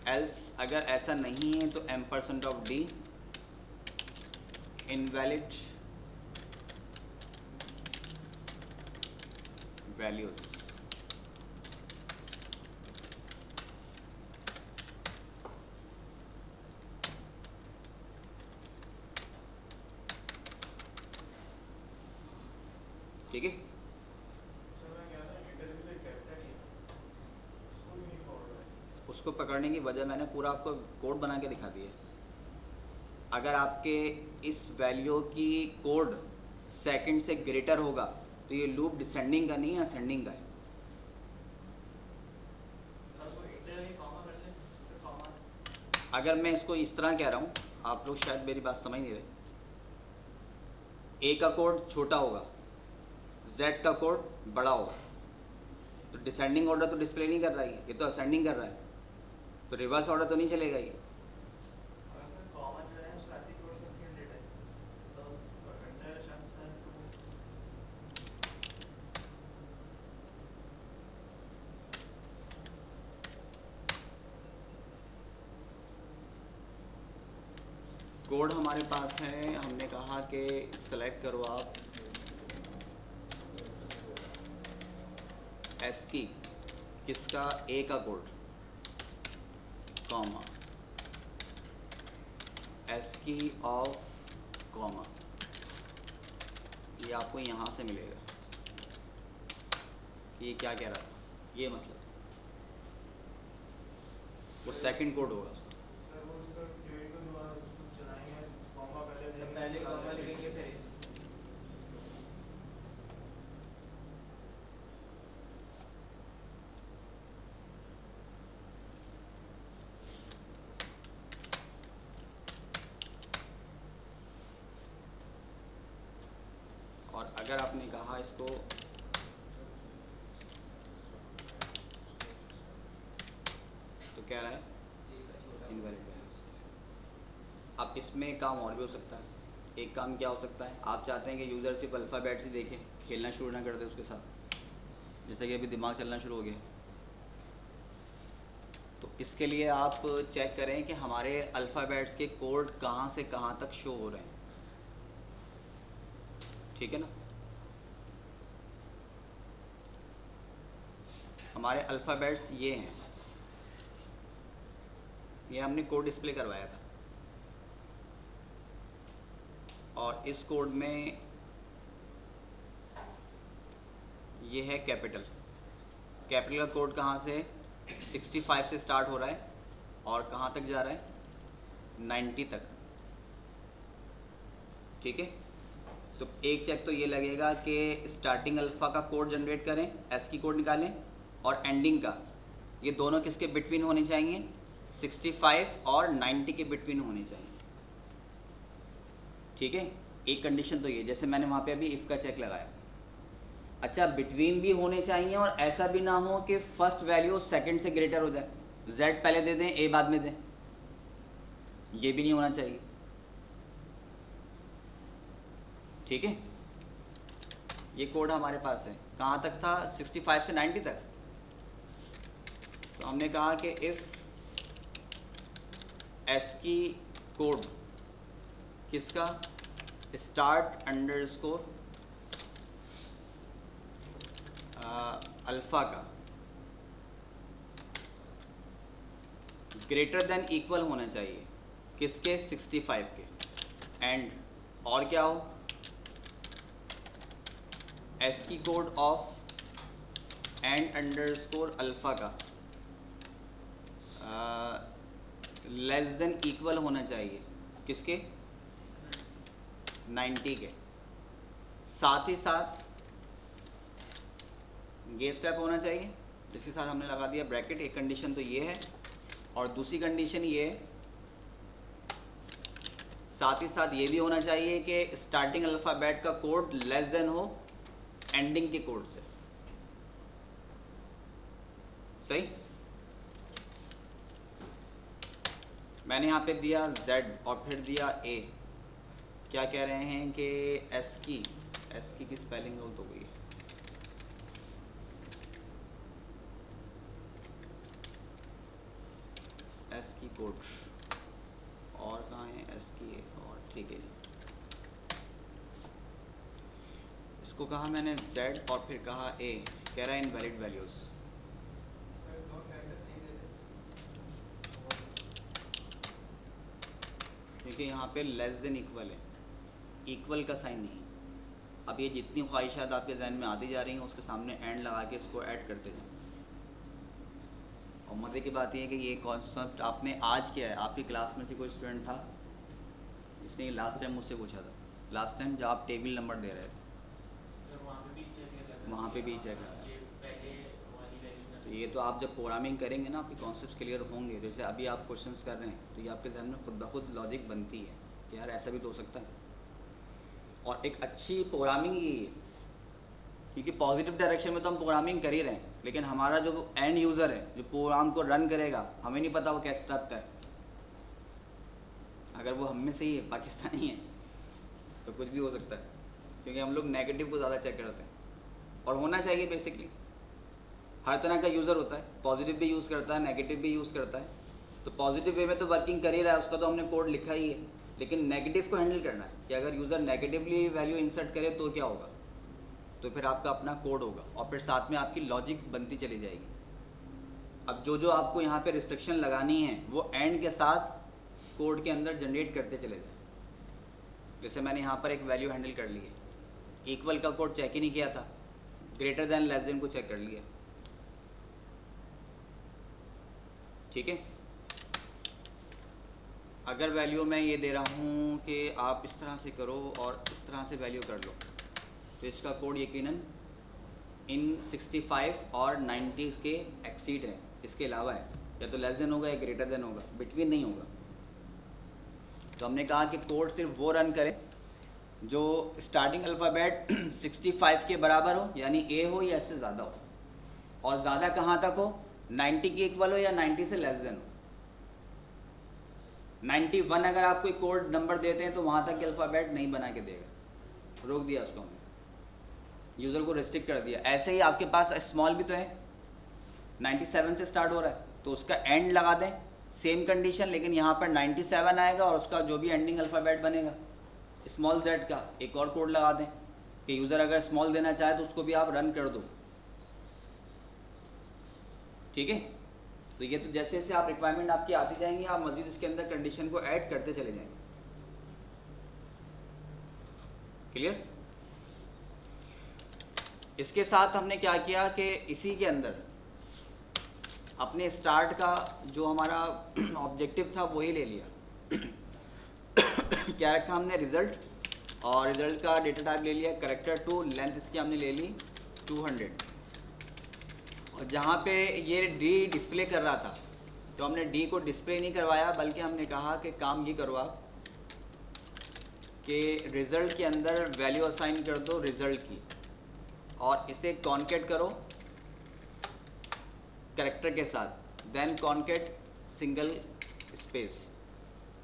एल्स अगर ऐसा नहीं है तो ampersand of D invalid values. ठीक है, उसको पकड़ने की वजह मैंने पूरा आपको कोड बना के दिखा दिया। अगर आपके इस वैल्यू की कोड सेकंड से ग्रेटर होगा तो ये लूप डिसेंडिंग का नहीं है, असेंडिंग का है। अगर मैं इसको इस तरह कह रहा हूँ, आप लोग शायद मेरी बात समझ नहीं रहे। ए का कोड छोटा होगा, जेड का कोड बड़ा होगा, तो डिसेंडिंग ऑर्डर तो डिस्प्ले नहीं कर रहा है, ये तो असेंडिंग कर रहा है, तो रिवर्स ऑर्डर तो नहीं चलेगा ये। कोड हमारे पास है, हमने कहा कि सेलेक्ट करो आप एस की किसका, ए का कोड, कॉमा एस की ऑफ कॉमा, ये आपको यहाँ से मिलेगा। ये क्या कह रहा था, ये मतलब वो सेकंड कोड होगा उसका। पहले कॉमा लिखेंगे फिर और अगर आपने कहा इसको तो क्या रहा है इनवैलिड वैल्यूज। अब इसमें काम और भी हो सकता है। एक काम क्या हो सकता है, आप चाहते हैं कि यूज़र सिर्फ अल्फ़ाबेट्स ही देखे, खेलना शुरू ना कर दे उसके साथ, जैसे कि अभी दिमाग चलना शुरू हो गया। तो इसके लिए आप चेक करें कि हमारे अल्फ़ाबेट्स के कोड कहाँ से कहाँ तक शो हो रहे हैं, ठीक है ना। हमारे अल्फ़ाबेट्स ये हैं, ये हमने कोड डिस्प्ले करवाया था, और इस कोड में ये है कैपिटल। कैपिटल का कोड कहाँ से, 65 से स्टार्ट हो रहा है और कहाँ तक जा रहा है, 90 तक, ठीक है। तो एक चेक तो ये लगेगा कि स्टार्टिंग अल्फ़ा का कोड जनरेट करें, एस की कोड निकालें, और एंडिंग का, ये दोनों किसके बिटवीन होने चाहिए, 65 और 90 के बिटवीन होने चाहिए, ठीक है। एक कंडीशन तो ये, जैसे मैंने वहाँ पे अभी इफ़ का चेक लगाया। अच्छा, बिटवीन भी होने चाहिए और ऐसा भी ना हो कि फर्स्ट वैल्यू सेकंड से ग्रेटर हो जाए, जेड पहले दे दें ए बाद में दें, ये भी नहीं होना चाहिए, ठीक है। ये कोड हमारे पास है, कहाँ तक था, 65 से 90 तक। तो हमने कहा कि इफ़ एस की कोड किसका, स्टार्ट अंडरस्कोर अल्फ़ा का ग्रेटर देन इक्वल होना चाहिए किसके, 65 के, एंड और क्या हो, एस की code of and underscore alpha का लेस देन इक्वल होना चाहिए किसके, 90 के। साथ ही साथ ये स्टेप होना चाहिए जिसके साथ हमने लगा दिया ब्रैकेट। एक कंडीशन तो ये है और दूसरी कंडीशन ये है, साथ ही साथ ये भी होना चाहिए कि स्टार्टिंग अल्फ़ाबेट का कोड लेस देन हो एंडिंग के कोड से। सही। मैंने यहाँ पे दिया Z और फिर दिया A। क्या कह रहे हैं कि S की स्पेलिंग गलत हो गई है। S की कोड और कहाँ है, S की A और ठीक है जी। इसको कहा मैंने Z और फिर कहा A, कह रहा है इनवैलिड वैल्यूज़। क्योंकि यहाँ पे लेस देन इक्वल है, इक्वल का साइन नहीं। अब ये जितनी ख्वाहिशात आपके जहन में आती जा रही हैं उसके सामने एंड लगा के इसको ऐड करते जाएं। और मज़े की बात ये है कि ये कॉन्सेप्ट आपने आज किया है। आपकी क्लास में से कोई स्टूडेंट था इसने लास्ट टाइम मुझसे पूछा था, लास्ट टाइम जब आप टेबल नंबर दे रहे थे वहाँ पे भी चेक करा। तो ये तो आप जब प्रोग्रामिंग करेंगे ना आपके कॉन्सेप्ट्स क्लियर होंगे। जैसे अभी आप क्वेश्चंस कर रहे हैं तो ये आपके ध्यान में खुद ब खुद लॉजिक बनती है कि यार ऐसा भी तो हो सकता है। और एक अच्छी प्रोग्रामिंग ही है, क्योंकि पॉजिटिव डायरेक्शन में तो हम प्रोग्रामिंग कर ही रहे हैं, लेकिन हमारा जो एंड यूज़र है जो प्रोग्राम को रन करेगा हमें नहीं पता वो किस टाइप का है। अगर वो हम में से ही है, पाकिस्तानी है, तो कुछ भी हो सकता है। क्योंकि हम लोग नेगेटिव को ज़्यादा चेक करते हैं और होना चाहिए। बेसिकली हर तरह का यूज़र होता है, पॉजिटिव भी यूज़ करता है, नेगेटिव भी यूज़ करता है। तो पॉजिटिव वे में तो वर्किंग कर ही रहा है, उसका तो हमने कोड लिखा ही है। लेकिन नेगेटिव को हैंडल करना है कि अगर यूज़र नेगेटिवली वैल्यू इंसर्ट करे तो क्या होगा, तो फिर आपका अपना कोड होगा और फिर साथ में आपकी लॉजिक बनती चली जाएगी। अब जो आपको यहाँ पे रिस्ट्रिक्शन लगानी है वो एंड के साथ कोड के अंदर जनरेट करते चले जाए। जैसे मैंने यहाँ पर एक वैल्यू हैंडल कर ली है, इक्वल का कोड चेक ही नहीं किया था, ग्रेटर दैन लेस देन को चेक कर लिया। ठीक है। अगर वैल्यू मैं ये दे रहा हूँ कि आप इस तरह से करो और इस तरह से वैल्यू कर लो, तो इसका कोड यकीनन इन 65 और 90 के एक्सीड है, इसके अलावा है। या तो लेस देन होगा या ग्रेटर देन होगा, बिटवीन नहीं होगा। तो हमने कहा कि कोड सिर्फ वो रन करे जो स्टार्टिंग अल्फ़ाबेट 65 के बराबर हो, यानी A हो या इससे ज़्यादा हो, और ज़्यादा कहाँ तक हो, 90 के इक्वल हो या 90 से लेस देन हो। 91 अगर आप कोई कोड नंबर देते हैं तो वहाँ तक के अल्फ़ाबेट नहीं बना के देगा, रोक दिया उसको हमने, यूज़र को रिस्ट्रिक्ट कर दिया। ऐसे ही आपके पास स्मॉल भी तो है, 97 से स्टार्ट हो रहा है तो उसका एंड लगा दें, सेम कंडीशन, लेकिन यहाँ पर 97 आएगा और उसका जो भी एंडिंग अल्फ़ाबेट बनेगा स्मॉल z का एक और कोड लगा दें कि यूज़र अगर स्मॉल देना चाहे तो उसको भी आप रन कर दो। ठीक है। तो ये तो जैसे जैसे आप रिक्वायरमेंट आपकी आती जाएंगी आप मज़ीद इसके अंदर कंडीशन को ऐड करते चले जाएंगे। क्लियर। इसके साथ हमने क्या किया कि इसी के अंदर अपने स्टार्ट का जो हमारा ऑब्जेक्टिव था वही ले लिया। क्या रखा हमने, रिज़ल्ट, और रिज़ल्ट का डेटा टाइप ले लिया कैरेक्टर 2, लेंथ इसकी हमने ले ली 200। और जहाँ पे ये डी डिस्प्ले कर रहा था तो हमने डी को डिस्प्ले नहीं करवाया, बल्कि हमने कहा कि काम ये करो आप कि रिज़ल्ट के अंदर वैल्यू असाइन कर दो रिज़ल्ट की, और इसे कॉन्केट करो कैरेक्टर के साथ, देन कॉन्केट सिंगल स्पेस,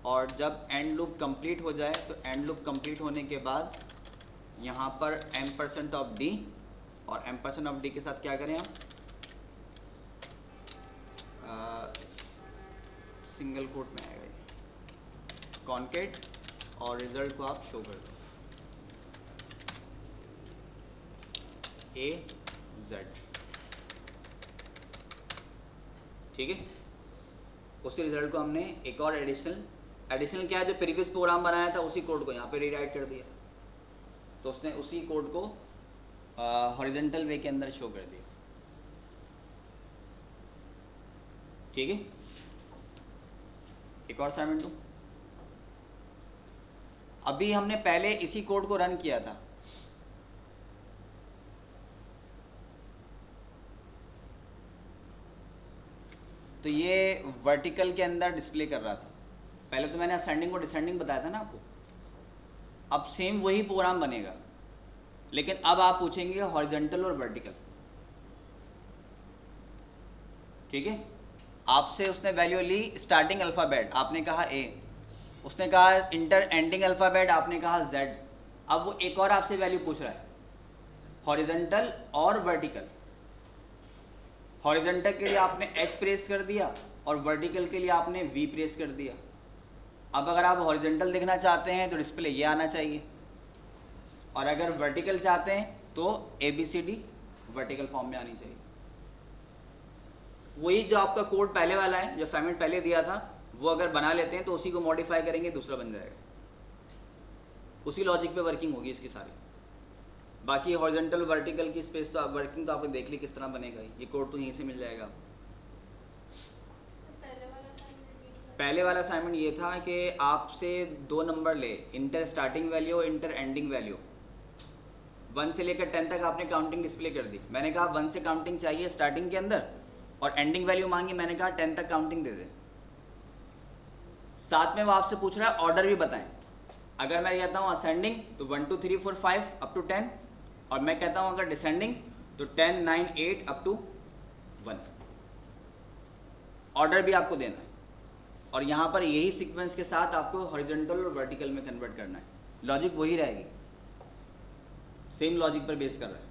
और जब एंड लूप कंप्लीट हो जाए तो एंड लूप कंप्लीट होने के बाद यहाँ पर m% ऑफ d, और m% ऑफ d के साथ क्या करें आप, सिंगल कोट में आएगा ये, कॉन्केट, और रिजल्ट को आप शो कर दो AZ। ठीक है। उसी रिजल्ट को हमने एक और एडिशनल क्या है, जो प्रीवियस प्रोग्राम बनाया था उसी कोड को यहाँ पे रीराइट कर दिया, तो उसने उसी कोड को हॉरिजॉन्टल वे के अंदर शो कर दिया। ठीक है। एक और असाइनमेंट दूँ? अभी हमने पहले इसी कोड को रन किया था, तो ये वर्टिकल के अंदर डिस्प्ले कर रहा था। पहले तो मैंने असेंडिंग को डिसेंडिंग बताया था ना आपको। अब सेम वही प्रोग्राम बनेगा, लेकिन अब आप पूछेंगे हॉरिजॉन्टल और वर्टिकल। ठीक है, आपसे उसने वैल्यू ली स्टार्टिंग अल्फ़ाबेट, आपने कहा ए, उसने कहा इंटर एंडिंग अल्फ़ाबेट, आपने कहा जेड। अब वो एक और आपसे वैल्यू पूछ रहा है, हॉरिजॉन्टल और वर्टिकल। हॉरिजॉन्टल के लिए आपने एच प्रेस कर दिया और वर्टिकल के लिए आपने वी प्रेस कर दिया। अब अगर आप हॉरिजॉन्टल देखना चाहते हैं तो डिस्प्ले ये आना चाहिए, और अगर वर्टिकल चाहते हैं तो ABCD वर्टिकल फॉर्म में आनी चाहिए। वही जो आपका कोड पहले वाला है, जो असाइनमेंट पहले दिया था, वो अगर बना लेते हैं तो उसी को मॉडिफाई करेंगे, दूसरा बन जाएगा। उसी लॉजिक पे वर्किंग होगी इसकी सारी। बाकी हॉरिजॉन्टल वर्टिकल की स्पेस तो आप वर्किंग तो आपने देख ली किस तरह बनेगा, ये कोड तो यहीं से मिल जाएगा। पहले वाला असाइनमेंट ये था कि आपसे 2 नंबर ले, इंटर स्टार्टिंग वैल्यू और इंटर एंडिंग वैल्यू। 1 से लेकर 10 तक आपने काउंटिंग डिस्प्ले कर दी। मैंने कहा 1 से काउंटिंग चाहिए स्टार्टिंग के अंदर, और एंडिंग वैल्यू मांगी, मैंने कहा 10 तक काउंटिंग दे दे। साथ में वो आपसे पूछ रहा है ऑर्डर भी बताएं। अगर मैं कहता हूँ असेंडिंग तो 1 2 3 4 5 अप टू 10, और मैं कहता हूँ अगर डिसेंडिंग तो 10 9 8 अप टू 1। ऑर्डर भी आपको देना है, और यहाँ पर यही सीक्वेंस के साथ आपको हॉरिजॉन्टल और वर्टिकल में कन्वर्ट करना है। लॉजिक वही रहेगी, सेम लॉजिक पर बेस कर रहा है।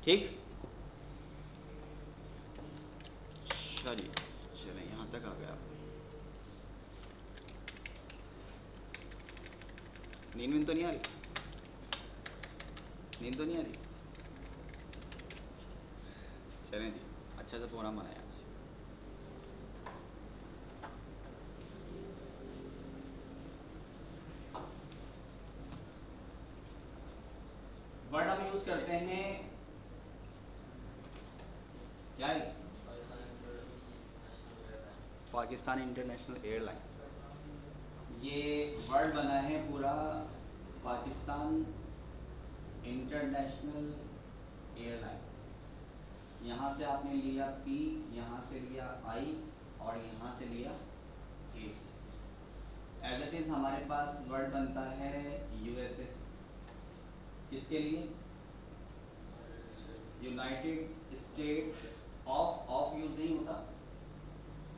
ठीक, चलिए चलें, यहाँ तक आ गया। नींद तो नहीं आ रही? नींद तो नहीं आ रही? चलें जी, अच्छा सा प्रोग्राम बनाया आज। वर्ड हम यूज करते हैं क्या है? Pakistan international airline. ये वर्ड बना है पूरा पाकिस्तान इंटरनेशनल एयरलाइन। यहाँ से आपने लिया P, यहाँ से लिया I, और यहाँ से लिया A। एज इट इज हमारे पास वर्ड बनता है USA। किसके लिए? यूनाइटेड स्टेट ऑफ यूज नहीं होता,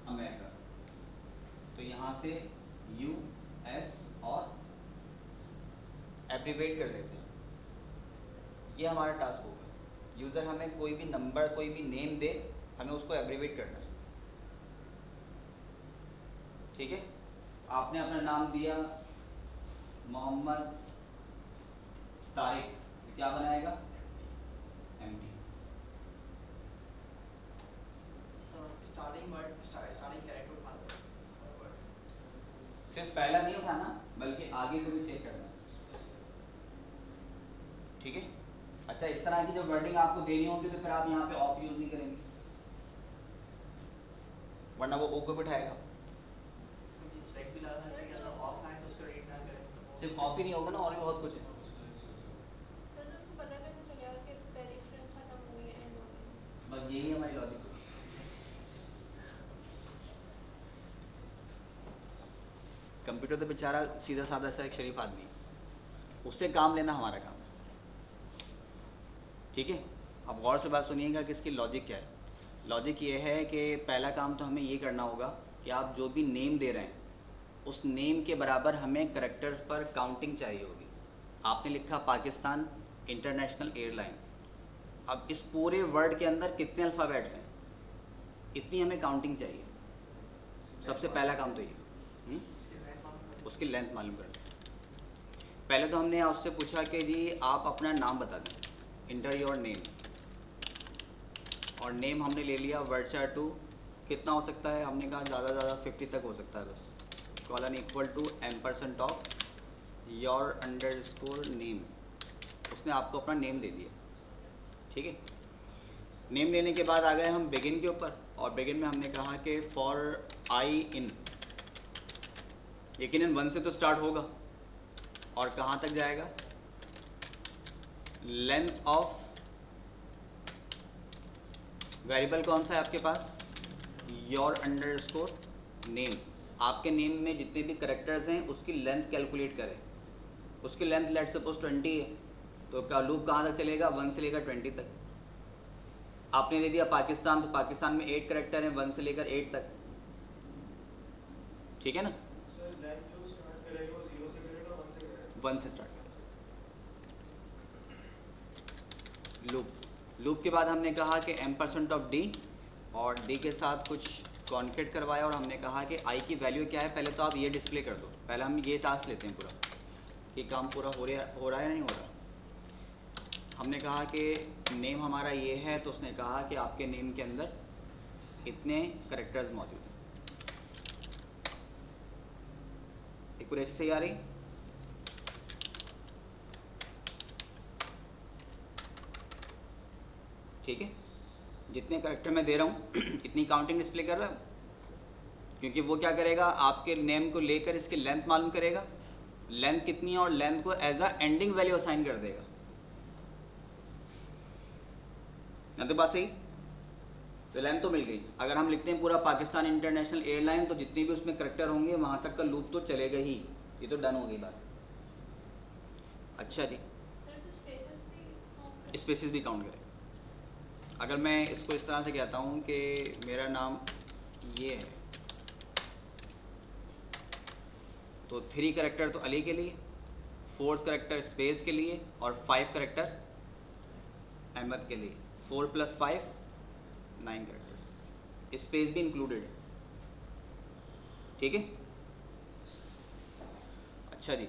अमेरिका। तो यहाँ से US और एब्रीवेट कर देते हैं। ये हमारा टास्क होगा। यूज़र हमें कोई भी नंबर, कोई भी नेम दे, हमें उसको एब्रीवेट करना है। ठीक है, आपने अपना नाम दिया मोहम्मद तारिक, तो क्या बनाएगा? MT। Starting word, starting character उठाना है। सिर्फ पहला नहीं उठाना, बल्कि आगे को भी चेक करना। ठीक है, अच्छा, इस तरह की जब वर्डिंग आपको देनी होगी तो फिर आप यहाँ पे ऑफ यूज नहीं करेंगे, वरना वो ओ को बिठाएगा। चेक भी लगा था कि अगर ऑफ ना है तो उसको रीड ना करें। सिर्फ ऑफ ही नहीं होगा ना, और भी बहुत कुछ है। सर तो उसको पता कैसे चलेगा कि पहली स्ट्रिंग खत्म हुई है एंड हो गई? बस यही हमारी लॉजिक। कंप्यूटर तो बेचारा सीधा साधा सा एक शरीफ आदमी है, उससे काम लेना हमारा काम है। ठीक है, अब गौर से बात सुनिएगा कि इसकी लॉजिक क्या है। लॉजिक ये है कि पहला काम तो हमें ये करना होगा कि आप जो भी नेम दे रहे हैं उस नेम के बराबर हमें करेक्टर पर काउंटिंग चाहिए होगी। आपने लिखा पाकिस्तान इंटरनेशनल एयरलाइन। अब इस पूरे वर्ड के अंदर कितने अल्फ़ाबेट्स हैं, इतनी हमें काउंटिंग चाहिए। सबसे पहला काम तो ये उसकी लेंथ मालूम करना। पहले तो हमने आपसे पूछा कि जी आप अपना नाम बता दें, इंटर योर नेम, और नेम हमने ले लिया वर्ड2। कितना हो सकता है? हमने कहा ज़्यादा ज़्यादा 50 तक हो सकता है बस। कॉलन इक्वल टू %ऑफ योर अंडरस्कोर नेम। उसने आपको अपना नेम दे दिया। ठीक है, नेम लेने के बाद आ गए हम बिगिन के ऊपर, और बिगिन में हमने कहा कि फॉर आई इन, यकीनन 1 से तो स्टार्ट होगा और कहाँ तक जाएगा, लेंथ ऑफ वेरिएबल कौन सा है आपके पास, योर अंडरस्कोर नेम। आपके नेम में जितने भी करेक्टर्स हैं उसकी लेंथ कैलकुलेट करें, उसकी लेंथ लेट सपोज 20 है, तो क्या लूप कहाँ तक चलेगा, 1 से लेकर 20 तक। आपने दे दिया पाकिस्तान, तो पाकिस्तान में 8 करेक्टर हैं 1 से लेकर 8 तक, ठीक है ना। सर लेंथ जो स्टार्ट करेगा वो 0 से करेगा 1 से करेगा, 1 से स्टार्ट करेगा। लूप के बाद हमने कहा कि m% ऑफ d, और d के साथ कुछ कॉन्केट करवाया और हमने कहा कि i की वैल्यू क्या है, पहले तो आप ये डिस्प्ले कर दो। पहले हम ये टास्क लेते हैं पूरा कि काम पूरा हो रहा है नहीं हो रहा। हमने कहा कि नेम हमारा ये है, तो उसने कहा कि आपके नेम के अंदर इतने करेक्टर्स मौजूद हैं। एक पूरे सही आ रही, ठीक है। जितने करेक्टर मैं दे रहा हूँ इतनी काउंटिंग डिस्प्ले कर रहा हूँ, क्योंकि वो क्या करेगा, आपके नेम को लेकर इसकी लेंथ मालूम करेगा, लेंथ कितनी है, और लेंथ को as a ending value assign कर देगा। ना तो बात सही, तो लेंथ तो मिल गई। अगर हम लिखते हैं पूरा पाकिस्तान इंटरनेशनल एयरलाइन, तो जितने भी उसमें करेक्टर होंगे वहाँ तक का लूप तो चलेगा ही, ये तो डन हो गई बात। अच्छा जी, सर तो स्पेसेस भी काउंट स्पेसेस भी काउंट करें। अगर मैं इसको इस तरह से कहता हूँ कि मेरा नाम ये है, तो 3 करेक्टर तो अली के लिए, 4th करेक्टर स्पेस के लिए, और 5 करेक्टर अहमद के लिए। 4 + 5 9 करेक्टर्स, स्पेस भी इंक्लूडेड है, ठीक है। अच्छा जी,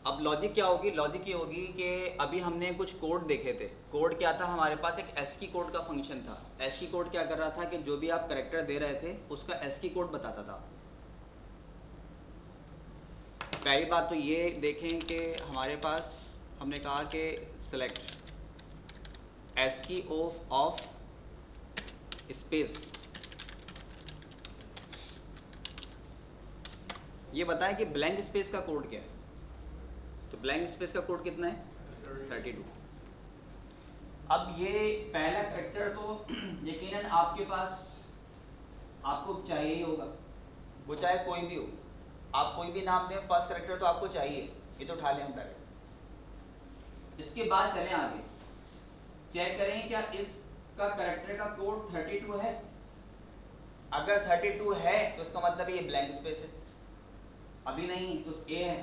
अब लॉजिक क्या होगी, लॉजिक ये होगी कि अभी हमने कुछ कोड देखे थे। कोड क्या था, हमारे पास एक ASCII कोड का फंक्शन था। ASCII कोड क्या कर रहा था कि जो भी आप करेक्टर दे रहे थे उसका ASCII कोड बताता था। पहली बात तो ये देखें कि हमारे पास हमने कहा कि सेलेक्ट ASCII ऑफ स्पेस, ये बताएं कि ब्लैंक स्पेस का कोड क्या है। तो ब्लैंक स्पेस का कोड कितना है, 32। अब ये पहला करेक्टर तो यकीनन आपके पास आपको चाहिए ही होगा, वो चाहे कोई भी हो। आप कोई भी नाम दें, फर्स्ट करेक्टर तो आपको चाहिए, ये तो उठा लें हम डायरेक्ट। इसके बाद चलें आगे, चेक करें क्या इसका करेक्टर का कोड 32 है। अगर 32 है तो इसका मतलब ये ब्लैंक स्पेस है। अभी नहीं तो ए है,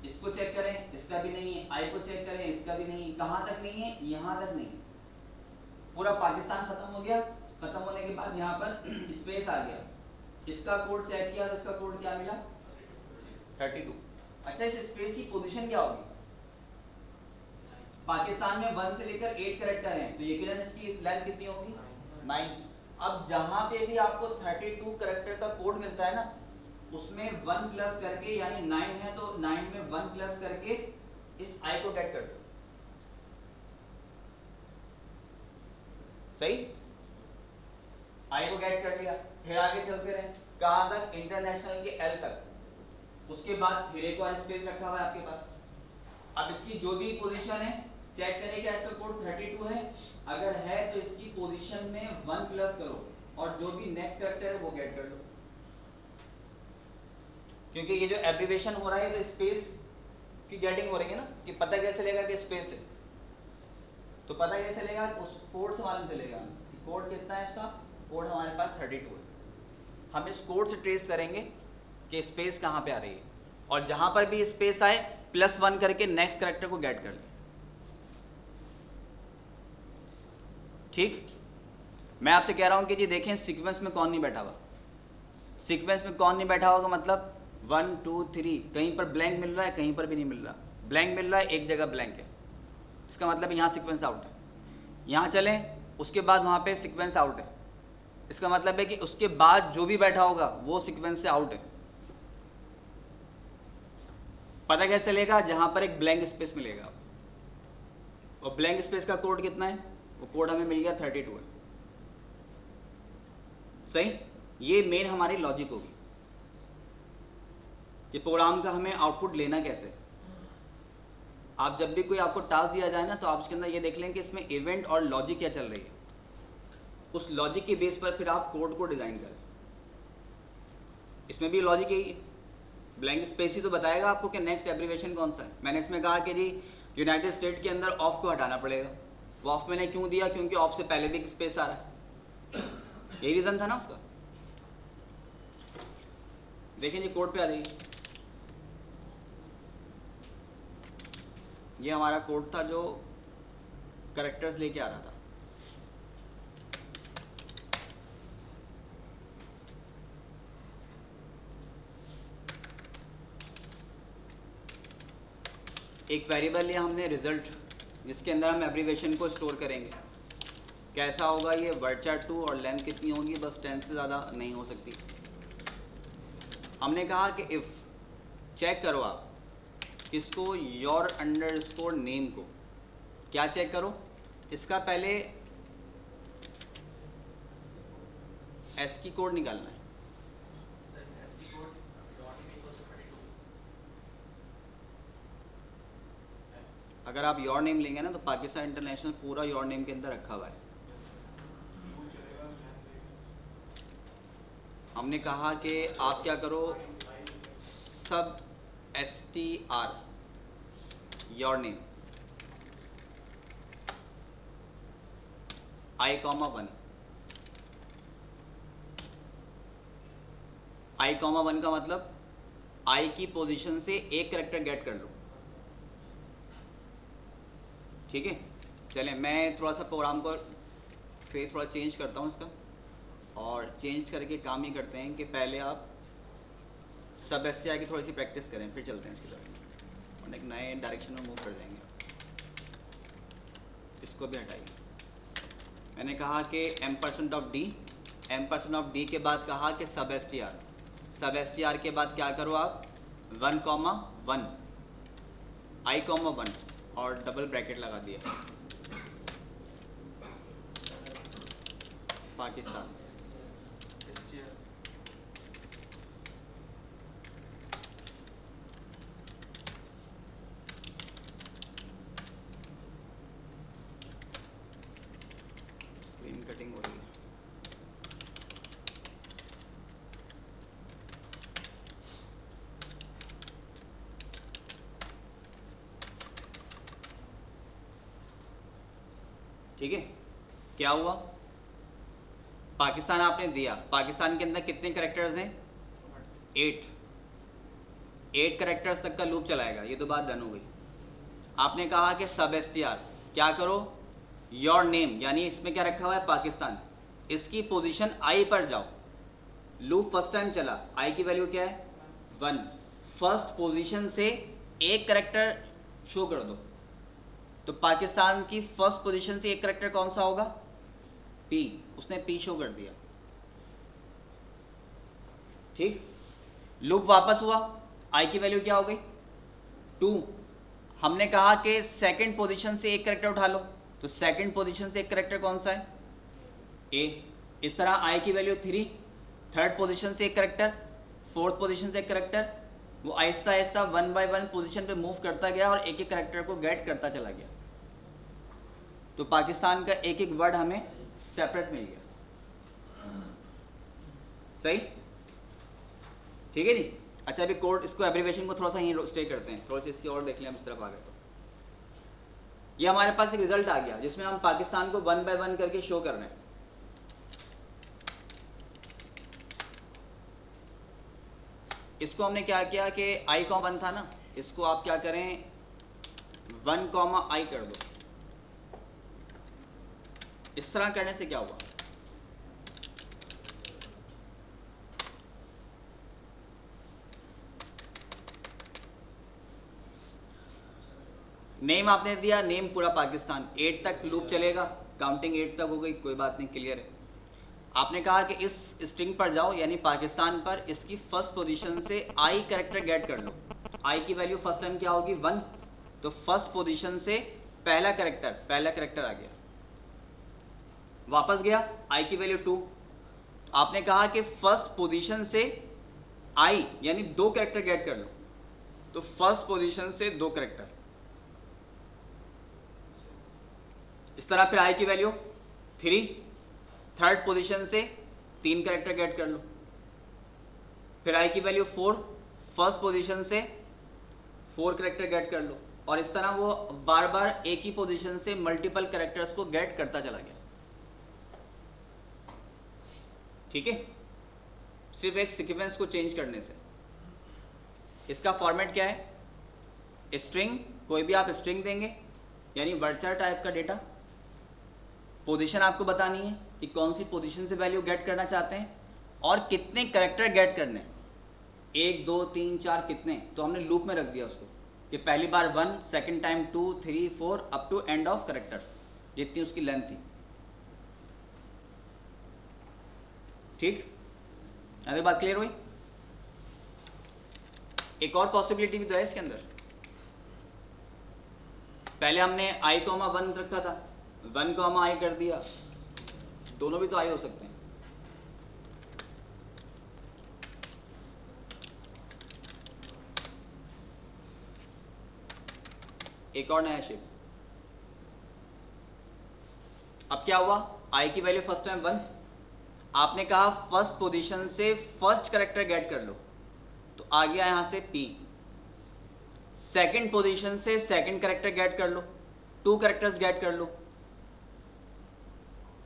इसको चेक करें, इसका भी नहीं है। आई को चेक करें, इसका भी नहीं है। कहाँ तक नहीं है, यहाँ तक नहीं। पूरा पाकिस्तान खत्म हो गया, खत्म होने के बाद यहाँ पर स्पेस आ गया। इसका कोड चेक किया तो इसका कोड क्या मिला, 32। अच्छा, इस स्पेस की पोजीशन क्या होगी, पाकिस्तान में 1 से लेकर 8 करेक्टर हैं, तो यकीनन इसकी लेंथ कितनी होगी, 9। अब जहां पे भी आपको 32 करेक्टर का कोड मिलता है ना, उसमें 1 प्लस करके, यानी 9 है तो 9 में 1 प्लस करके इस आई को गेट कर दो। सही, आई को गेट कर लिया। फिर आगे चलते रहे, कहां तक, इंटरनेशनल के एल तक। उसके बाद फिर एक और स्पेस रखा हुआ है आपके पास। अब इसकी जो भी पोजीशन है चेक करें, क्या इसका कोड 32 है। अगर है तो इसकी पोजीशन में 1 प्लस करो और जो भी नेक्स्ट करेक्टर है वो गेट कर लो, क्योंकि ये जो एब्रिविएशन हो रहा है तो स्पेस की गेटिंग हो रही है ना, कि पता कैसे चलेगा कि स्पेस है। तो पता कैसे चलेगा, उस कोड से मालूम चलेगा कि कोड कितना है इसका। कोड हमारे पास 32 है। हम इस कोड से ट्रेस करेंगे कि स्पेस कहाँ पे आ रही है, और जहां पर भी स्पेस आए +1 करके नेक्स्ट करेक्टर को गेट कर ले। ठीक, मैं आपसे कह रहा हूं कि जी देखें सीक्वेंस में कौन नहीं बैठा हुआ। सीक्वेंस में कौन नहीं बैठा होगा, मतलब 1 2 3, कहीं पर ब्लैंक मिल रहा है, कहीं पर भी नहीं मिल रहा। ब्लैंक मिल रहा है, एक जगह ब्लैंक है, इसका मतलब यहाँ सीक्वेंस आउट है। यहाँ चलें, उसके बाद वहाँ पे सीक्वेंस आउट है, इसका मतलब है कि उसके बाद जो भी बैठा होगा वो सीक्वेंस से आउट है। पता कैसे चलेगा, जहाँ पर एक ब्लैंक स्पेस मिलेगा। और ब्लैंक स्पेस का कोड कितना है, वो कोड हमें मिल गया 32 है। सही, ये मेन हमारी लॉजिक होगी कि प्रोग्राम का हमें आउटपुट लेना कैसे। आप जब भी कोई आपको टास्क दिया जाए ना, तो आप उसके अंदर ये देख लें कि इसमें इवेंट और लॉजिक क्या चल रही है, उस लॉजिक के बेस पर फिर आप कोड को डिज़ाइन करें। इसमें भी लॉजिक यही है, ब्लैंक स्पेस ही तो बताएगा आपको कि नेक्स्ट एब्रीवेशन कौन सा है। मैंने इसमें कहा कि जी यूनाइटेड स्टेट के अंदर ऑफ को हटाना पड़ेगा। वो ऑफ मैंने क्यों दिया, क्योंकि ऑफ से पहले भी एक स्पेस आ रहा है, यही रीज़न था ना उसका। देखें जी कोड पे आ जाइए, ये हमारा कोड था जो कैरेक्टर्स लेके आ रहा था। एक वेरिएबल लिया हमने रिजल्ट, जिसके अंदर हम एब्रीवेशन को स्टोर करेंगे। कैसा होगा ये, वर्डचार्ट 2 और लेंथ कितनी होगी, बस 10 से ज़्यादा नहीं हो सकती। हमने कहा कि इफ़ चेक करो आप किसको, योर अंडरस्कोर नेम को। क्या चेक करो, इसका पहले एस की कोड निकालना है। अगर आप योर नेम लेंगे ना, तो पाकिस्तान इंटरनेशनल पूरा योर नेम के अंदर रखा हुआ है। हमने कहा कि आप क्या करो, सब str your name i,1 i,1 का मतलब i की पोजीशन से एक कैरेक्टर गेट कर लो, ठीक है। चलें मैं थोड़ा सा प्रोग्राम को फेस थोड़ा चेंज करता हूँ इसका, और चेंज करके काम ही करते हैं कि पहले आप सब str की थोड़ी सी प्रैक्टिस करें, फिर चलते हैं इसकी तरफ और एक नए डायरेक्शन में मूव कर देंगे। इसको भी हटाइए। मैंने कहा कि m%d के बाद कहा कि सब str के बाद क्या करो आप 1,1 i,1 और डबल ब्रैकेट लगा दिया पाकिस्तान। स्क्रीन कटिंग हो रही है। ठीक है, क्या हुआ, पाकिस्तान आपने दिया, पाकिस्तान के अंदर कितने कैरेक्टर्स हैं, 8 कैरेक्टर्स तक का लूप चलाएगा। ये तो बात डन हो गई। आपने कहा कि सब str क्या करो, योर नेम, यानी इसमें क्या रखा हुआ है पाकिस्तान, इसकी पोजीशन i पर जाओ। लूप फर्स्ट टाइम चला, i की वैल्यू क्या है 1, फर्स्ट पोजीशन से एक कैरेक्टर शो कर दो। तो पाकिस्तान की फर्स्ट पोजीशन से एक कैरेक्टर कौन सा होगा, P, उसने P शो कर दिया, ठीक। लूप वापस हुआ, i की वैल्यू क्या हो गई 2। हमने कहा कि सेकंड पोजीशन से एक कैरेक्टर उठा लो, तो सेकंड पोजीशन से एक कैरेक्टर कौन सा है A। इस तरह i की वैल्यू 3, थर्ड पोजीशन से एक कैरेक्टर, फोर्थ पोजीशन से एक कैरेक्टर, वो आहिस्ता आहिस्ता 1 बाय 1 पोजीशन पे मूव करता गया और एक एक कैरेक्टर को गेट करता चला गया। तो पाकिस्तान का एक एक वर्ड हमें सेपरेट मिल गया, सही, ठीक है जी। अच्छा अभी कोड, इसको एब्रीवेशन को थोड़ा सा यहीं स्टे करते हैं, थोड़ी सी इसकी और देख लें हम इस तरफ आ गए। तो ये हमारे पास एक रिजल्ट आ गया जिसमें हम पाकिस्तान को 1 बाय 1 करके शो कर रहे हैं। इसको हमने क्या किया कि i,1 था ना, इसको आप क्या करें 1,i कर दो। इस तरह करने से क्या हुआ, नेम आपने दिया, नेम पूरा पाकिस्तान, 8 तक लूप चलेगा, काउंटिंग 8 तक हो गई, कोई बात नहीं, क्लियर है। आपने कहा कि इस स्ट्रिंग पर जाओ, यानी पाकिस्तान पर, इसकी फर्स्ट पोजीशन से i कैरेक्टर गेट कर लो। i की वैल्यू फर्स्ट टाइम क्या होगी 1, तो फर्स्ट पोजीशन से पहला कैरेक्टर आ गया, वापस गया i की वैल्यू 2, तो आपने कहा कि फर्स्ट पोजीशन से आई यानी 2 कैरेक्टर गेट कर लो, तो फर्स्ट पोजीशन से 2 कैरेक्टर, इस तरह फिर आई की वैल्यू 3, थर्ड पोजीशन से 3 कैरेक्टर गेट कर लो, फिर आई की वैल्यू 4, फर्स्ट पोजीशन से 4 कैरेक्टर गेट कर लो, और इस तरह वो बार बार एक ही पोजीशन से मल्टीपल कैरेक्टर्स को गेट करता चला गया। ठीक है, सिर्फ एक सीक्वेंस को चेंज करने से। इसका फॉर्मेट क्या है? स्ट्रिंग, कोई भी आप स्ट्रिंग देंगे यानी वर्चर टाइप का डेटा, पोजीशन आपको बतानी है कि कौन सी पोजीशन से वैल्यू गेट करना चाहते हैं और कितने कैरेक्टर गेट करने, 1 2 3 4 कितने, तो हमने लूप में रख दिया उसको कि पहली बार 1, second time 2 3 4 up to end of character, जितनी उसकी लेंथ थी। ठीक, आगे बात क्लियर हुई? एक और पॉसिबिलिटी भी तो है इसके अंदर। पहले हमने i, 1 रखा था, 1, i कर दिया, दोनों भी तो i हो सकते हैं। एक और नया शेप। अब क्या हुआ? i की वैल्यू फर्स्ट टाइम 1, आपने कहा फर्स्ट पोजीशन से फर्स्ट कैरेक्टर गेट कर लो, तो आ गया यहां से p। सेकंड पोजीशन से सेकंड कैरेक्टर गेट कर लो, 2 कैरेक्टर्स गेट कर लो,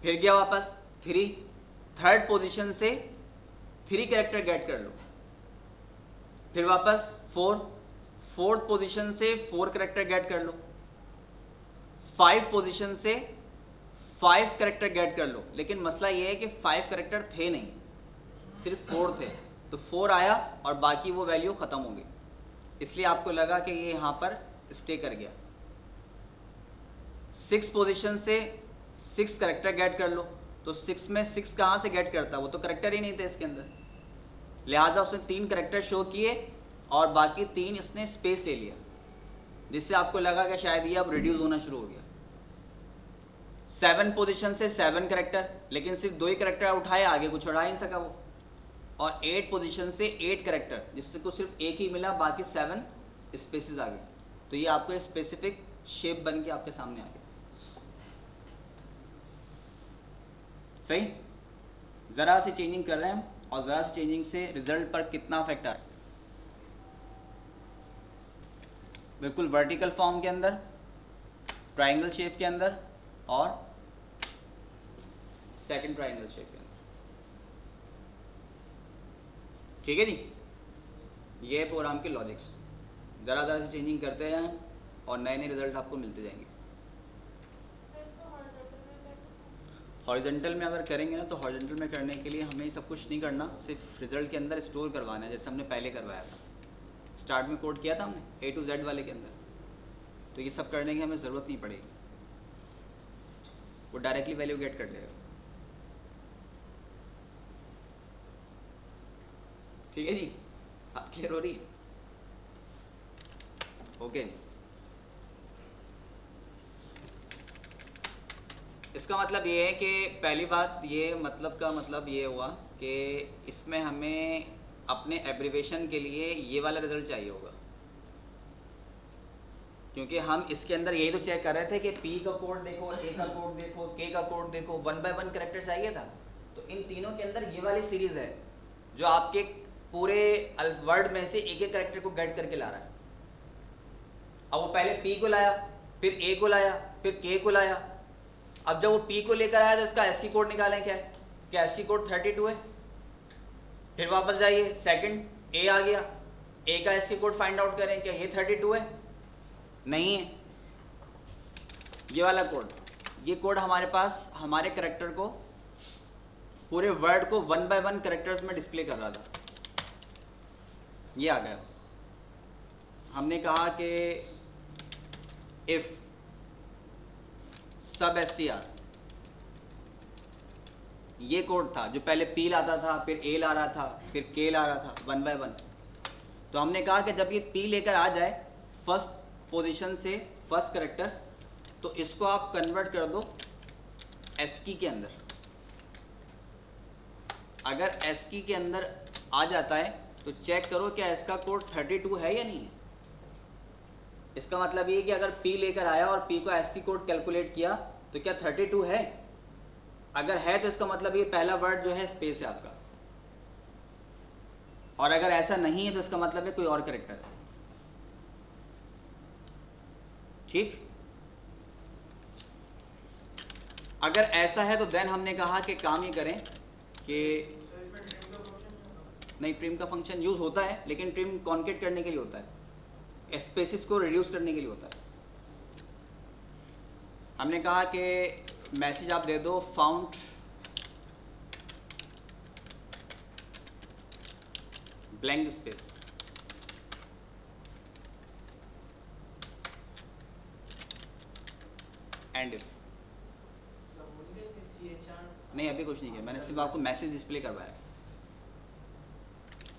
फिर गया वापस 3, थर्ड पोजीशन से 3 कैरेक्टर गेट कर लो, फिर वापस 4, फोर्थ पोजीशन से 4 कैरेक्टर गेट कर लो, 5 पोजीशन से 5 कैरेक्टर गेट कर लो। लेकिन मसला ये है कि 5 कैरेक्टर थे नहीं, सिर्फ 4 थे, तो 4 आया और बाकी वो वैल्यू ख़त्म हो गई, इसलिए आपको लगा कि ये यहाँ पर स्टे कर गया। 6 पोजीशन से 6 कैरेक्टर गेट कर लो, तो 6 में 6 कहाँ से गेट करता, वो तो कैरेक्टर ही नहीं थे इसके अंदर, लिहाजा उसने 3 कैरेक्टर शो किए और बाकी 3 इसने स्पेस ले लिया, जिससे आपको लगा कि शायद ये अब रिड्यूस होना शुरू हो गया। 7 पोजीशन से 7 कैरेक्टर, लेकिन सिर्फ 2 ही कैरेक्टर उठाए, आगे कुछ उठा नहीं सका वो, और 8 पोजीशन से 8 कैरेक्टर, जिससे को सिर्फ एक ही मिला, बाकी 7 स्पेसेस आ गए, तो ये आपको स्पेसिफिक शेप बन के आपके सामने आ गया। सही, ज़रा से चेंजिंग कर रहे हैं और ज़रा से चेंजिंग से रिजल्ट पर कितना इफेक्ट आ रहा है। बिल्कुल वर्टिकल फॉर्म के अंदर, ट्राइंगल शेप के अंदर और सेकंड ट्राइंगल शेप के अंदर। ठीक है जी, ये प्रोग्राम के लॉजिक्स, ज़रा ज़रा से चेंजिंग करते जाएं और नए नए रिजल्ट आपको मिलते जाएंगे। हॉरिजॉन्टल में अगर करेंगे ना, तो हॉरिजॉन्टल में करने के लिए हमें सब कुछ नहीं करना, सिर्फ रिजल्ट के अंदर स्टोर करवाना है, जैसे हमने पहले करवाया था, स्टार्ट में कोड किया था हमने A to Z वाले के अंदर। तो ये सब करने की हमें ज़रूरत नहीं पड़ेगी, वो डायरेक्टली वैल्यू गेट कर लेगा। ठीक है जी, बात क्लियर हो रही है? ओके, इसका मतलब ये है कि पहली बात ये मतलब का मतलब ये हुआ कि इसमें हमें अपने एब्रीवेशन के लिए ये वाला रिजल्ट चाहिए होगा, क्योंकि हम इसके अंदर यही तो चेक कर रहे थे कि P का कोड देखो, A का कोड देखो, K का कोड देखो, 1 by 1 कैरेक्टर चाहिए था। तो इन तीनों के अंदर ये वाली सीरीज है जो आपके पूरे वर्ड में से एक एक कैरेक्टर को गेट करके ला रहा है। अब वो पहले P को लाया, फिर A को लाया, फिर K को लाया। अब जब वो P को लेकर आया तो इसका ASCII कोड निकालें, क्या ASCII कोड 32 है। फिर वापस जाइए, सेकंड A आ गया, A का ASCII कोड फाइंड आउट करें, क्या ये 32 है? नहीं है। ये वाला कोड, ये कोड हमारे पास हमारे कैरेक्टर को, पूरे वर्ड को 1 by 1 कैरेक्टर्स में डिस्प्ले कर रहा था। ये आ गया। हमने कहा कि इफ सब str, ये कोड था जो पहले P लाता था, फिर A ला रहा था, फिर K ला रहा था 1 by 1। तो हमने कहा कि जब ये P लेकर आ जाए फर्स्ट पोजीशन से फर्स्ट कैरेक्टर, तो इसको आप कन्वर्ट कर दो ASCII के अंदर। अगर एस की के अंदर आ जाता है तो चेक करो क्या इसका कोड 32 है या नहीं है। इसका मतलब ये कि अगर P लेकर आया और P को एस की कोड कैलकुलेट किया तो क्या 32 है? अगर है तो इसका मतलब ये पहला वर्ड जो है स्पेस है आपका, और अगर ऐसा नहीं है तो इसका मतलब है कोई और कैरेक्टर है। ठीक, अगर ऐसा है तो देन हमने कहा कि काम ये करें कि सर इसमें ट्रिम का फंक्शन नहीं होता। नहीं, ट्रिम का फंक्शन यूज होता है, लेकिन ट्रिम कॉन्केट करने के लिए होता है, स्पेसिस को रिड्यूस करने के लिए होता है। हमने कहा कि मैसेज आप दे दो found blank space, and if. Sir वो नहीं करेंगे CHR नहीं, अभी कुछ नहीं किया मैंने, सिर्फ आपको मैसेज डिस्प्ले करवाया है।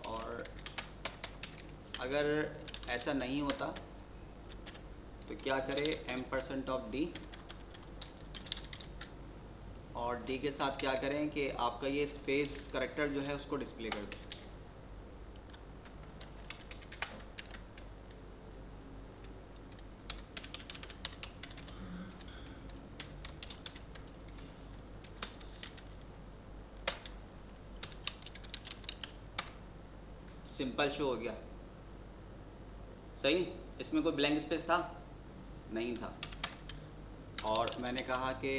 और अगर ऐसा नहीं होता तो क्या करे, m% ऑफ d, और d के साथ क्या करें कि आपका ये स्पेस करेक्टर जो है उसको डिस्प्ले कर दें। सिंपल शो हो गया, सही। इसमें कोई ब्लैंक स्पेस था नहीं था, और मैंने कहा कि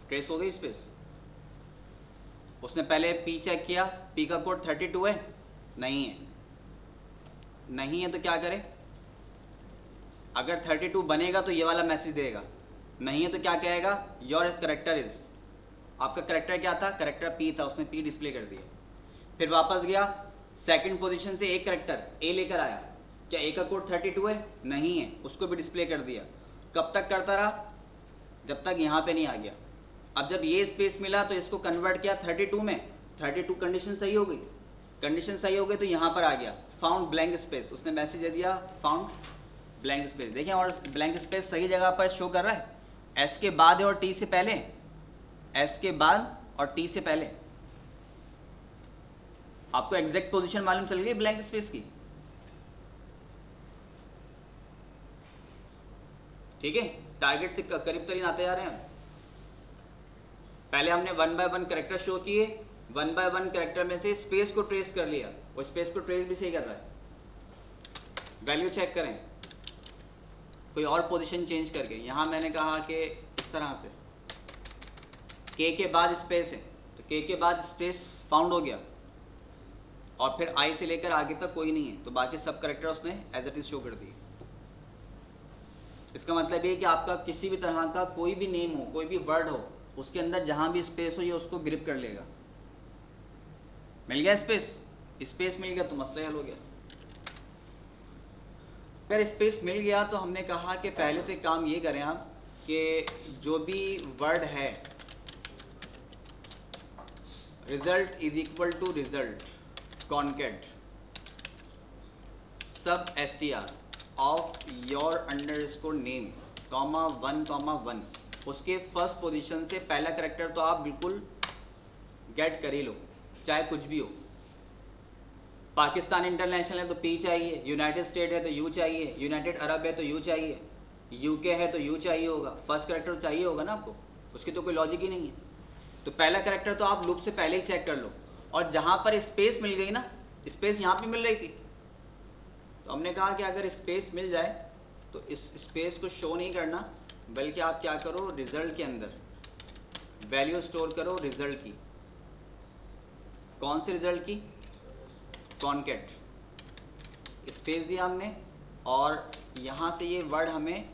ट्रेस हो गई स्पेस। उसने पहले P चेक किया, P का कोड 32 है, नहीं है, नहीं है तो क्या करे, अगर 32 बनेगा तो ये वाला मैसेज देगा, नहीं है तो क्या कहेगा, योर करेक्टर इज, आपका करेक्टर क्या था, करेक्टर P था, उसने P डिस्प्ले कर दिया। फिर वापस गया, सेकंड पोजीशन से एक करेक्टर A लेकर आया, क्या A का कोड 32 है, नहीं है, उसको भी डिस्प्ले कर दिया। कब तक करता रहा, जब तक यहाँ पे नहीं आ गया। अब जब ये स्पेस मिला तो इसको कन्वर्ट किया 32 में, 32 कंडीशन सही हो गई, कंडीशन सही हो गई तो यहाँ पर आ गया फाउंड ब्लैंक स्पेस, उसने मैसेज दे दिया फाउंड ब्लैंक स्पेस। देखिए, और ब्लैंक स्पेस सही जगह पर शो कर रहा है, एस के बाद है और टी से पहले, एस के बाद और टी से पहले। आपको एग्जैक्ट पोजीशन मालूम चल गई ब्लैंक स्पेस की, ठीक है। टारगेट से करीब तरीन आते जा रहे हैं। पहले हमने 1 बाय 1 कैरेक्टर शो किए, 1 बाय 1 कैरेक्टर में से स्पेस को ट्रेस कर लिया, और स्पेस को ट्रेस भी सही कर रहा है। वैल्यू चेक करें कोई और पोजीशन चेंज करके, यहाँ मैंने कहा कि इस तरह से K के बाद स्पेस है तो K के बाद स्पेस फाउंड हो गया, और फिर I से लेकर आगे तक कोई नहीं है तो बाकी सब कैरेक्टर उसने एज इट इज शो कर दिए। इसका मतलब ये कि आपका किसी भी तरह का कोई भी नेम हो, कोई भी वर्ड हो, उसके अंदर जहां भी स्पेस हो ये उसको ग्रिप कर लेगा। मिल गया स्पेस, स्पेस मिल गया तो मसला हल हो गया। अगर स्पेस मिल गया तो हमने कहा कि पहले तो एक काम ये करें आप कि जो भी वर्ड है, result is equal to result concat sub str of your underscore name comma 1,1, उसके फर्स्ट पोजीशन से पहला करेक्टर तो आप बिल्कुल गेट कर ही लो, चाहे कुछ भी हो। पाकिस्तान इंटरनेशनल है तो P चाहिए, यूनाइटेड स्टेट है तो U चाहिए, यूनाइटेड अरब है तो U चाहिए, UK है तो U चाहिए होगा, फर्स्ट करेक्टर चाहिए होगा ना आपको, उसकी तो कोई लॉजिक ही नहीं है। तो पहला करेक्टर तो आप लूप से पहले ही चेक कर लो, और जहाँ पर स्पेस मिल गई ना, स्पेस यहाँ पे मिल रही थी, तो हमने कहा कि अगर स्पेस मिल जाए तो इस स्पेस को शो नहीं करना, बल्कि आप क्या करो, रिजल्ट के अंदर वैल्यू स्टोर करो रिजल्ट की। कौन से रिजल्ट की, कॉन्केट, स्पेस दिया हमने, और यहाँ से ये वर्ड हमें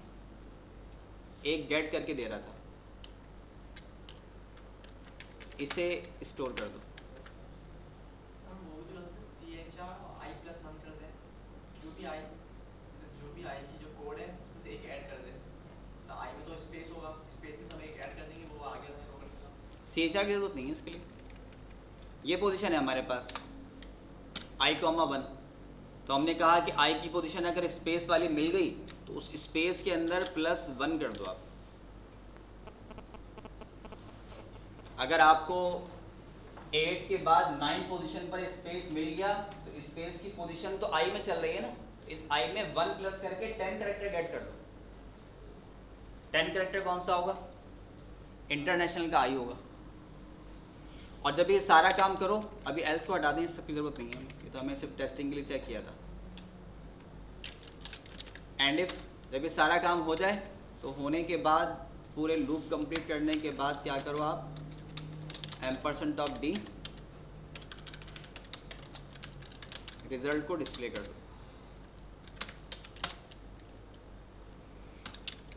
एक गेट करके दे रहा था, इसे स्टोर कर दो। हम वो भी तो लगाते हैं CHR और I+1 कर दें, जो भी I की जो कोड है उसमें से एक ऐड कर दें। सर I में तो स्पेस होगा, स्पेस में सब एक ऐड कर देंगे, वो आगे शो कर देगा। CHR की जरूरत नहीं है इसके लिए, ये पोजीशन है हमारे पास I,1, तो हमने कहा कि आई की पोजीशन अगर स्पेस वाली मिल गई तो उस स्पेस के अंदर +1 कर दो आप। अगर आपको 8 के बाद 9 पोजीशन पर स्पेस मिल गया तो स्पेस की पोजीशन तो आई में चल रही है ना, इस आई में 1 प्लस करके 10 कैरेक्टर गेट कर दो। 10 कैरेक्टर कौन सा होगा? इंटरनेशनल का आई होगा। और जब ये सारा काम करो, अभी एल्स को हटा दें, इस सबकी ज़रूरत नहीं है, ये तो हमें सिर्फ टेस्टिंग के लिए चेक किया था। एंड इफ जब ये सारा काम हो जाए तो होने के बाद पूरे लूप कंप्लीट करने के बाद क्या करो आप, $d रिजल्ट को डिस्प्ले कर दो।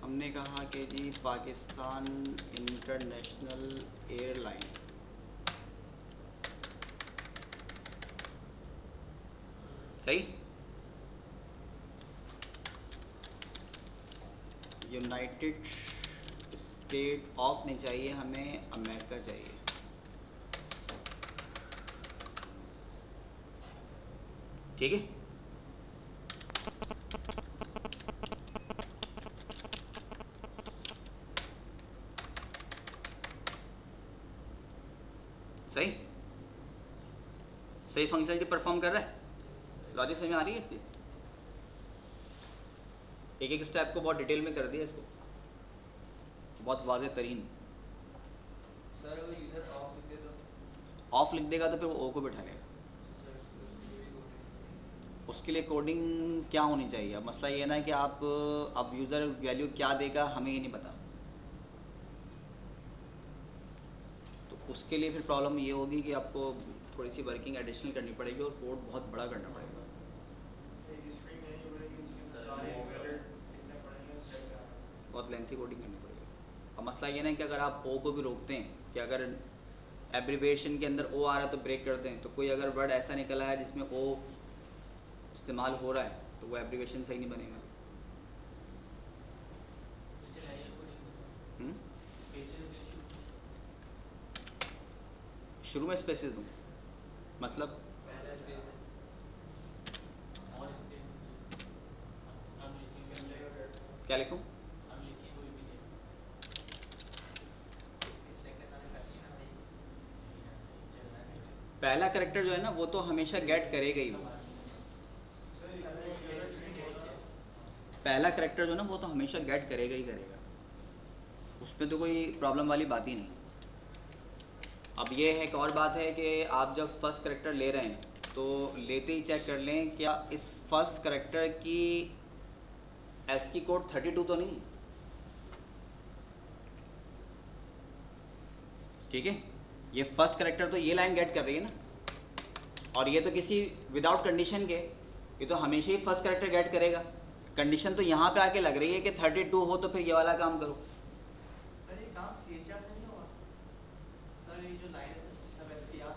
हमने कहा कि जी पाकिस्तान इंटरनेशनल एयरलाइन सही, यूनाइटेड स्टेट ऑफ नहीं चाहिए हमें, अमेरिका चाहिए। ठीक है, सही सही फंक्शनलिटी परफॉर्म कर रहा है। लॉजिक समझ में आ रही है इसकी? एक एक स्टेप को बहुत डिटेल में कर दिया इसको, बहुत वाज़ेह तरीन। सर अगर यूजर ऑफ लिख दे तो? ऑफ लिख देगा तो फिर वो ओ को बिठा लेगा। उसके लिए कोडिंग क्या होनी चाहिए? अब मसला ये ना कि आप अब यूज़र वैल्यू क्या देगा हमें ये नहीं पता, तो उसके लिए फिर प्रॉब्लम ये होगी कि आपको थोड़ी सी वर्किंग एडिशनल करनी पड़ेगी और कोड बहुत बड़ा करना पड़ेगा। बहुत लेंथी कोडिंग करनी पड़ेगी। अब मसला ये ना कि अगर आप ओ को भी रोकते हैं कि अगर एब्रिविएशन के अंदर ओ आ रहा है तो ब्रेक कर दें, तो कोई अगर वर्ड ऐसा निकला है जिसमें ओ इस्तेमाल हो रहा है तो वो एब्रिविएशन सही नहीं बनेगा। शुरू में स्पेसेस दूँ, मतलब क्या लिखूँ? पहला करेक्टर जो है ना वो तो हमेशा गेट करेगा ही। वो पहला करेक्टर जो है ना वो तो हमेशा गेट करेगा ही करेगा, उसमें तो कोई प्रॉब्लम वाली बात ही नहीं। अब ये है एक और बात है कि आप जब फर्स्ट करेक्टर ले रहे हैं तो लेते ही चेक कर लें क्या इस फर्स्ट करेक्टर की एस की कोड 32 तो नहीं है। ठीक है, ये फर्स्ट करेक्टर तो ये लाइन गेट कर रही है ना, और ये तो किसी विदाउट कंडीशन के, ये तो हमेशा ही फर्स्ट करेक्टर गेट करेगा। कंडीशन तो यहाँ पे आके लग रही है कि 32 हो तो फिर ये वाला काम करो। सर ये काम CHR से नहीं होगा? सर ये जो लाइन है सब STR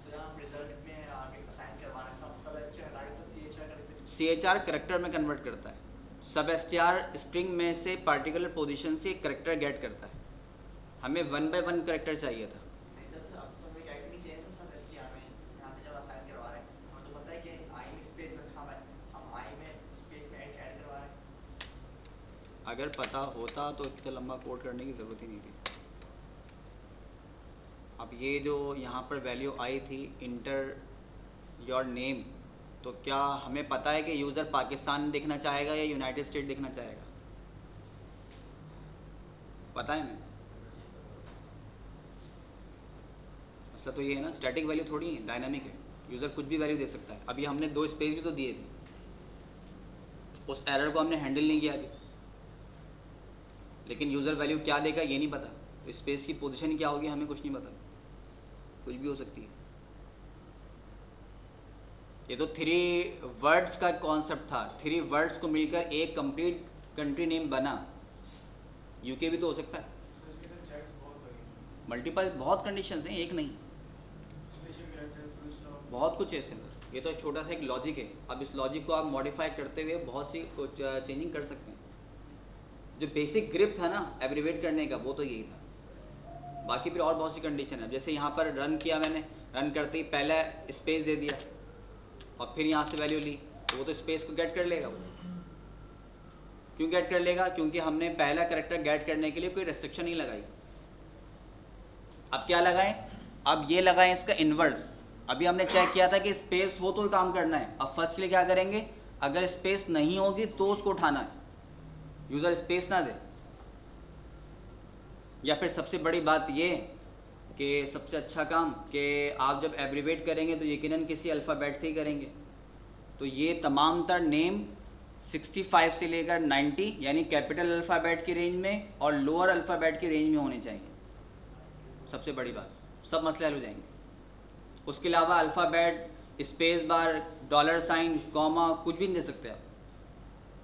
सर आप रिजल्ट में आगे असाइन करवाना है, सब STR हटा के सर CHR कर देते हैं। CHR करेक्टर में कन्वर्ट करता है, सब STR स्ट्रिंग में से पार्टिकुलर पोजीशन से करेक्टर गेट करता है। हमें 1 by 1 करेक्टर चाहिए था। नहीं सर अब तो हमें क्या नहीं चाहिए था सब STR में, यहाँ पे जब असाइन करवा रहे हैं हमें तो पता है कि आई में स्पेस रखा हुआ है, हम आई में स्पेस में ऐड करवा रहे हैं। अगर पता होता तो इतना लंबा कोड करने की ज़रूरत ही नहीं थी। अब ये जो यहाँ पर वैल्यू आई थी इंटर योर नेम, तो क्या हमें पता है कि यूज़र पाकिस्तान देखना चाहेगा या यूनाइटेड स्टेट देखना चाहेगा? पता है ना? मसला तो ये है ना, स्टैटिक वैल्यू थोड़ी है, डायनामिक है, यूज़र कुछ भी वैल्यू दे सकता है। अभी हमने 2 स्पेस भी तो दिए थे, उस एरर को हमने हैंडल नहीं किया अभी, लेकिन यूज़र वैल्यू क्या देगा ये नहीं पता, तो स्पेस की पोजीशन क्या होगी हमें कुछ नहीं पता, कुछ भी हो सकती है। ये तो 3 वर्ड्स का कॉन्सेप्ट था, 3 वर्ड्स को मिलकर एक कंप्लीट कंट्री नेम बना। यूके भी तो हो सकता है, मल्टीपल बहुत कंडीशंस हैं, एक नहीं, बहुत कुछ है इसके अंदर। ये तो एक छोटा सा एक लॉजिक है, अब इस लॉजिक को आप मॉडिफाई करते हुए बहुत सी चेंजिंग कर सकते हैं। जो बेसिक ग्रिप था ना एब्रिवेट करने का, वो तो यही था। बाकी फिर और बहुत सी कंडीशन है, जैसे यहाँ पर रन किया मैंने, रन करते ही पहले स्पेस दे दिया और फिर यहाँ से वैल्यू ली, तो वो तो स्पेस को गेट कर लेगा। वो क्यों गेट कर लेगा? क्योंकि हमने पहला कैरेक्टर गेट करने के लिए कोई रेस्ट्रिक्शन नहीं लगाई। अब क्या लगाएं? अब ये लगाएं इसका इन्वर्स। अभी हमने चेक किया था कि स्पेस हो तो ही काम करना है। अब फर्स्ट के लिए क्या करेंगे? अगर स्पेस नहीं होगी तो उसको उठाना है, यूज़र स्पेस ना दे। या फिर सबसे बड़ी बात ये कि सबसे अच्छा काम कि आप जब एब्रीवेट करेंगे तो यकीनन किसी अल्फ़ाबेट से ही करेंगे। तो ये तमाम तर नेम 65 से लेकर 90 यानी कैपिटल अल्फ़ाबेट की रेंज में और लोअर अल्फ़ाबेट की रेंज में होने चाहिए। सबसे बड़ी बात, सब मसले हल हो जाएंगे। उसके अलावा alphabet, space bar, dollar sign, comma कुछ भी नहीं दे सकते आप,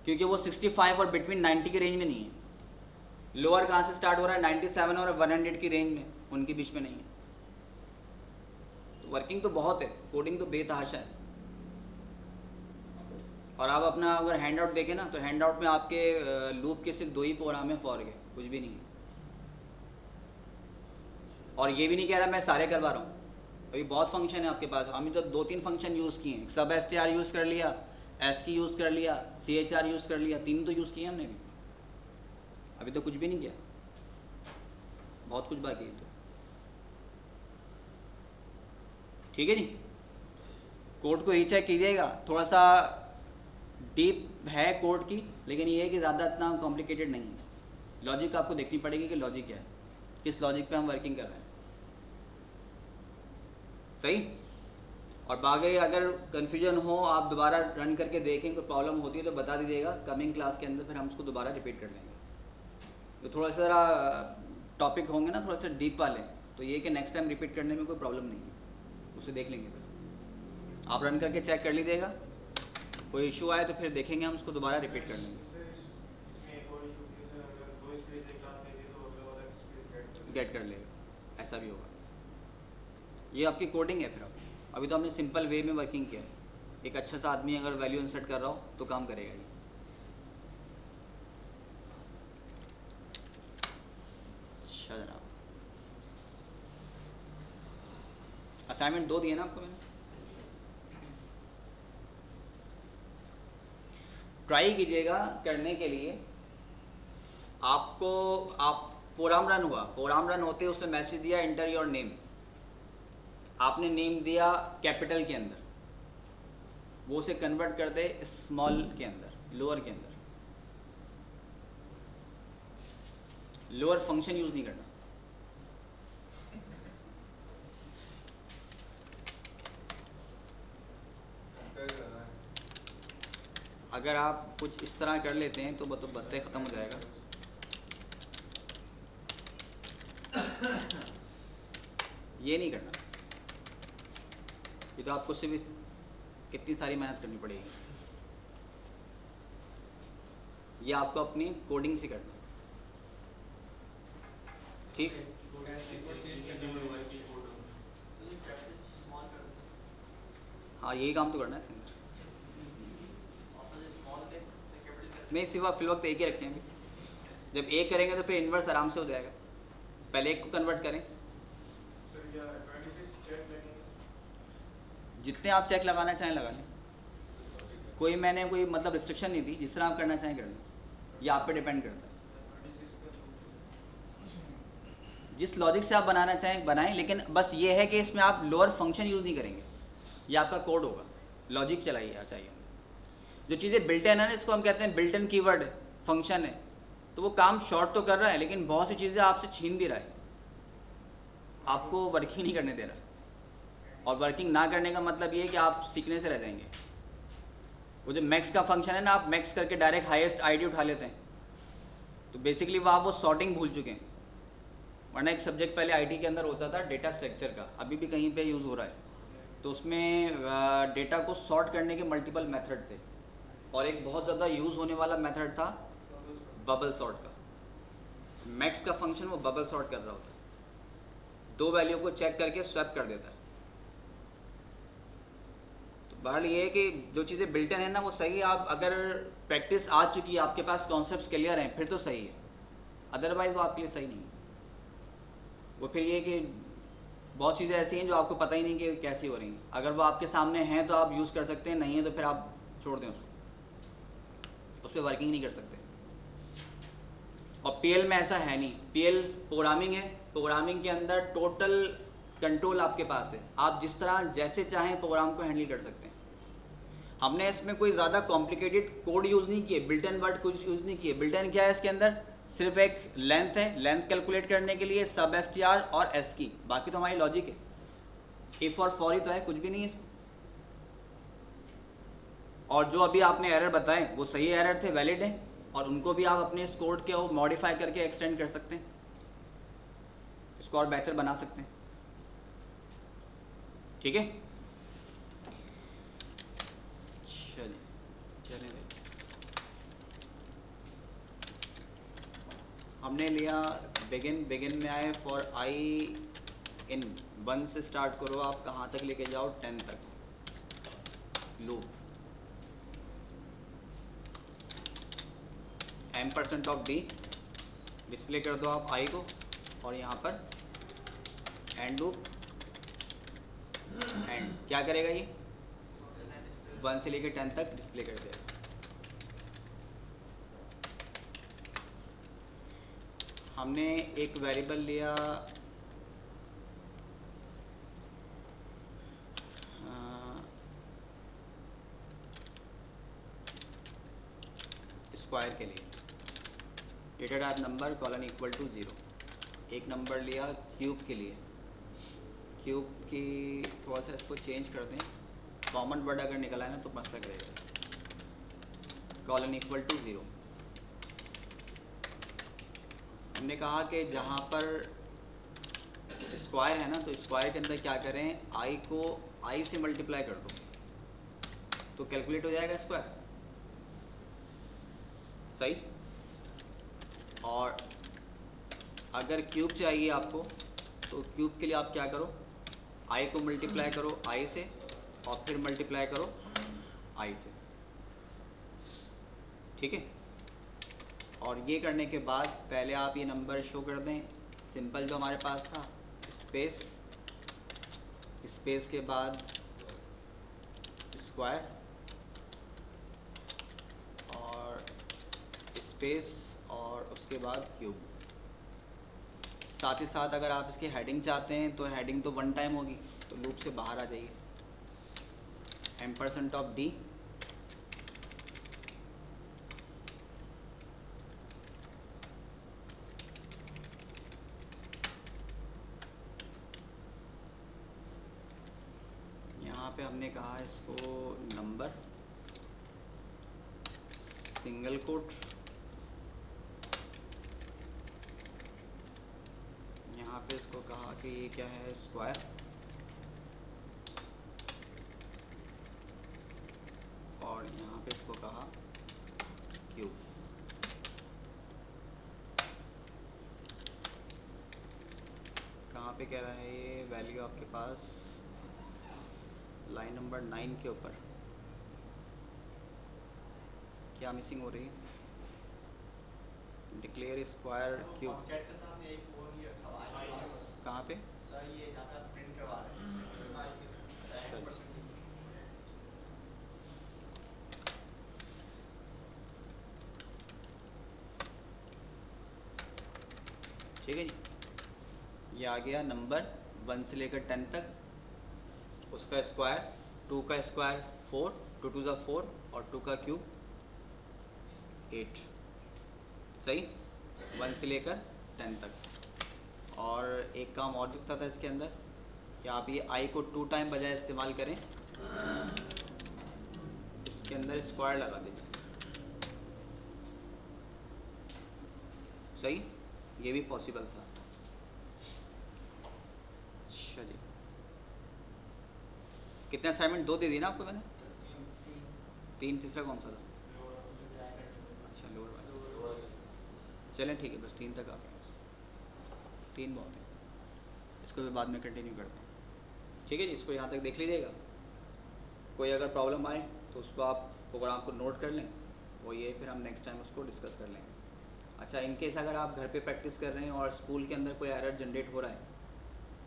क्योंकि वो 65 और बिटवीन 90 की रेंज में नहीं है। लोअर कहाँ से स्टार्ट हो रहा है? 97 और 100 की रेंज में, उनके बीच में नहीं है। तो वर्किंग तो बहुत है, कोडिंग तो बेतहाशा है। और आप अपना अगर हैंड आउट देखें ना, तो हैंड आउट में आपके लूप के सिर्फ 2 ही प्रोग्राम है फॉर के, कुछ भी नहीं है। और ये भी नहीं कह रहा मैं सारे करवा रहा हूँ, अभी बहुत फंक्शन है आपके पास। हमने तो 2-3 फंक्शन यूज़ किए हैं। सब str यूज़ कर लिया, ASCII यूज़ कर लिया, CHR यूज़ कर लिया, 3 तो यूज़ किए हमने भी। अभी तो कुछ भी नहीं किया, बहुत कुछ बाकी है। तो ठीक है जी, कोड को रीचेक कीजिएगा। थोड़ा सा डीप है कोड की, लेकिन ये है कि ज़्यादा इतना कॉम्प्लिकेटेड नहीं है। लॉजिक आपको देखनी पड़ेगी कि लॉजिक क्या है, किस लॉजिक पे हम वर्किंग कर रहे हैं। सही। और बाकी अगर कन्फ्यूजन हो, आप दोबारा रन करके देखें, कोई प्रॉब्लम होती है तो बता दीजिएगा। कमिंग क्लास के अंदर फिर हम उसको दोबारा रिपीट कर लेंगे। तो थोड़ा सा टॉपिक होंगे ना थोड़ा सा डीप वाले, तो ये कि नेक्स्ट टाइम रिपीट करने में कोई प्रॉब्लम नहीं है, उसे देख लेंगे। फिर आप रन करके चेक कर लीजिएगा, कोई इशू आए तो फिर देखेंगे हम उसको दोबारा रिपीट कर लेंगे। गेट कर लेगा, ऐसा भी होगा। ये आपकी कोडिंग है। फिर अभी तो हमने सिंपल वे में वर्किंग किया है। एक अच्छा सा आदमी अगर वैल्यू इंसर्ट कर रहा हो तो काम करेगा ये। अच्छा जनाब, असाइनमेंट 2 दिए ना आपको मैंने। ट्राई कीजिएगा करने के लिए। आपको आप प्रोग्राम रन हुआ, प्रोग्राम रन होते उसने मैसेज दिया एंटर योर नेम। आपने नेम दिया कैपिटल के अंदर, वो उसे कन्वर्ट कर दे स्मॉल के अंदर, लोअर के अंदर। लोअर फंक्शन यूज नहीं करना। अगर आप कुछ इस तरह कर लेते हैं तो बस से ख़त्म हो जाएगा। ये नहीं करना, ये तो आपको सिर्फ इतनी सारी मेहनत करनी पड़ेगी। ये आपको अपनी कोडिंग से करना, ठीक। हाँ यही काम तो करना है इसके अंदर। नहीं सिवा फिलवक्त एक ही रखते हैं अभी। जब एक करेंगे तो फिर इन्वर्स आराम से हो जाएगा। पहले एक को कन्वर्ट करें। जितने आप चेक लगाना चाहें लगा लें, कोई मैंने कोई मतलब रिस्ट्रिक्शन नहीं दी। जिस तरह आप करना चाहें कर लें, ये आप पे डिपेंड करता है। जिस लॉजिक से आप बनाना चाहें बनाएं, लेकिन बस ये है कि इसमें आप लोअर फंक्शन यूज़ नहीं करेंगे। ये आपका कोड होगा, लॉजिक चलाइए चाहिए। जो चीज़ें बिल्ट इन है ना, इसको हम कहते हैं बिल्ट इन कीवर्ड फंक्शन है। तो वो काम शॉर्ट तो कर रहा है, लेकिन बहुत सी चीज़ें आपसे छीन भी रहा है, आपको वर्किंग नहीं करने दे रहा। और वर्किंग ना करने का मतलब ये है कि आप सीखने से रह जाएंगे। वो जो मैक्स का फंक्शन है ना, आप मैक्स करके डायरेक्ट हाईएस्ट आईडी उठा लेते हैं, तो बेसिकली वो आप वो सॉर्टिंग भूल चुके हैं। वरना एक सब्जेक्ट पहले आईटी के अंदर होता था डेटा स्ट्रक्चर का, अभी भी कहीं पे यूज़ हो रहा है। तो उसमें डेटा को सॉर्ट करने के मल्टीपल मेथड थे, और एक बहुत ज़्यादा यूज़ होने वाला मेथड था बबल सॉर्ट का। मैक्स का फंक्शन वो बबल सॉर्ट कर रहा होता है, 2 वैल्यू को चेक करके स्वैप कर देता है। तो बहरहाल ये है कि जो चीज़ें बिल्ट इन है ना वो सही है। आप अगर प्रैक्टिस आ चुकी है, आपके पास कॉन्सेप्ट्स क्लियर हैं, फिर तो सही है। अदरवाइज़ वो आपके लिए सही नहीं है। वो फिर ये कि बहुत चीज़ें ऐसी हैं जो आपको पता ही नहीं कि कैसी हो रही हैं। अगर वो आपके सामने हैं तो आप यूज़ कर सकते हैं, नहीं है तो फिर आप छोड़ दें उसको, उस पर वर्किंग नहीं कर सकते। और पीएल में ऐसा है नहीं, पीएल प्रोग्रामिंग है, प्रोग्रामिंग के अंदर टोटल कंट्रोल आपके पास है, आप जिस तरह जैसे चाहें प्रोग्राम को हैंडल कर सकते हैं। हमने इसमें कोई ज़्यादा कॉम्प्लिकेटेड कोड यूज़ नहीं किए, बिल्ट इन वर्ड कुछ यूज़ नहीं किए। बिल्ट इन क्या है इसके अंदर, सिर्फ एक लेंथ है, लेंथ कैलकुलेट करने के लिए सब str और s की, बाकी तो हमारी लॉजिक है, इफ़ और फॉर ही तो है, कुछ भी नहीं है इसमें। और जो अभी आपने एरर बताए वो सही एरर थे, वैलिड हैं, और उनको भी आप अपने इस कोड के वो मॉडिफाई करके एक्सटेंड कर सकते हैं, इसको और बेहतर बना सकते हैं। ठीक है, चलिए हमने लिया बिगिन में आए फॉर आई इन 1 से स्टार्ट करो, आप कहाँ तक लेके जाओ 10 तक loop, m% of d display कर दो आप i को, और यहाँ पर एंड लूप, एंड क्या करेगा ये 1 से लेकर 10 तक डिस्प्ले कर देगा। हमने एक वेरिएबल लिया स्क्वायर के लिए, data type number colon equal to 0। एक नंबर लिया क्यूब के लिए, क्यूब की थोड़ा सा इसको चेंज कर दें, कॉमन वर्ड अगर निकला है ना तो मसला करेगा, कॉलन इक्वल टू 0। हमने कहा कि जहाँ पर स्क्वायर है ना, तो स्क्वायर के अंदर क्या करें, आई को आई से मल्टीप्लाई कर दो तो कैलकुलेट हो जाएगा स्क्वायर, सही। और अगर क्यूब चाहिए आपको, तो क्यूब के लिए आप क्या करो, आई को मल्टीप्लाई करो आई से, और फिर मल्टीप्लाई करो आई से, ठीक है। और ये करने के बाद पहले आप ये नंबर शो कर दें, सिंपल जो हमारे पास था, स्पेस, स्पेस के बाद स्क्वायर, और स्पेस, और उसके बाद क्यूब। साथ ही साथ अगर आप इसकी हेडिंग चाहते हैं तो हेडिंग तो 1 टाइम होगी, तो लूप से बाहर आ जाइए, m% ऑफ d यहाँ पे हमने कहा इसको नंबर सिंगल कोट, यहाँ पे इसको कहा कि ये क्या है स्क्वायर, और यहाँ पे इसको कहा क्यूब। कहाँ पे कह रहा है ये वैल्यू आपके पास, लाइन नंबर 9 के ऊपर क्या मिसिंग हो रही है, डिक्लेयर स्क्वायर क्यूब। कॉन्कैट के सामने एक और ये रखा हुआ है, कहाँ पे सर ये जहाँ पे आप प्रिंट करवा रहे हैं, अच्छा। 100% ठीक है जी, ये आ गया नंबर 1 से लेकर 10 तक, उसका स्क्वायर, 2 का स्क्वायर 4, 2 2 4, और 2 का क्यूब 8, सही, 1 से लेकर 10 तक। और एक काम और दिखता था इसके अंदर कि आप ये आई को 2 टाइम बजाय इस्तेमाल करें, इसके अंदर स्क्वायर लगा दीजिए, सही, ये भी पॉसिबल था। चलिए, कितने असाइनमेंट, 2 दे दी ना आपको मैंने, 3, तीसरा कौन सा था, अच्छा लोअर वाला, चलें ठीक है, बस 3 तक आप, 3 बहुत है, इसको भी बाद में कंटिन्यू करते हैं, ठीक है जी। इसको यहाँ तक देख लीजिएगा, कोई अगर प्रॉब्लम आए तो उसको आप प्रोग्राम को नोट कर लें, वो ये फिर हम नेक्स्ट टाइम उसको डिस्कस कर लेंगे। अच्छा, इन केस अगर आप घर पे प्रैक्टिस कर रहे हैं और स्कूल के अंदर कोई एरर जनरेट हो रहा है,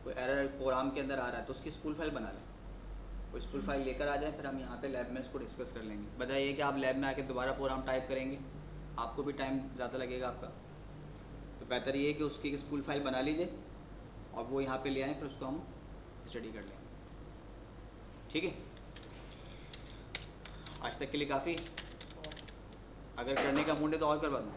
कोई एरर प्रोग्राम के अंदर आ रहा है, तो उसकी स्कूल फाइल बना लें, वो स्कूल फाइल लेकर आ जाए, फिर हम यहाँ पे लैब में इसको डिस्कस कर लेंगे। बताइए कि आप लैब में आके दोबारा प्रोग्राम टाइप करेंगे, आपको भी टाइम ज़्यादा लगेगा आपका, तो बेहतर ये है कि उसकी स्कूल फाइल बना लीजिए और वो यहाँ पे ले आएँ, फिर उसको हम स्टडी कर लेंगे। ठीक है, आज तक के लिए काफ़ी। अगर करने का मूड है तो और करवा दूँ।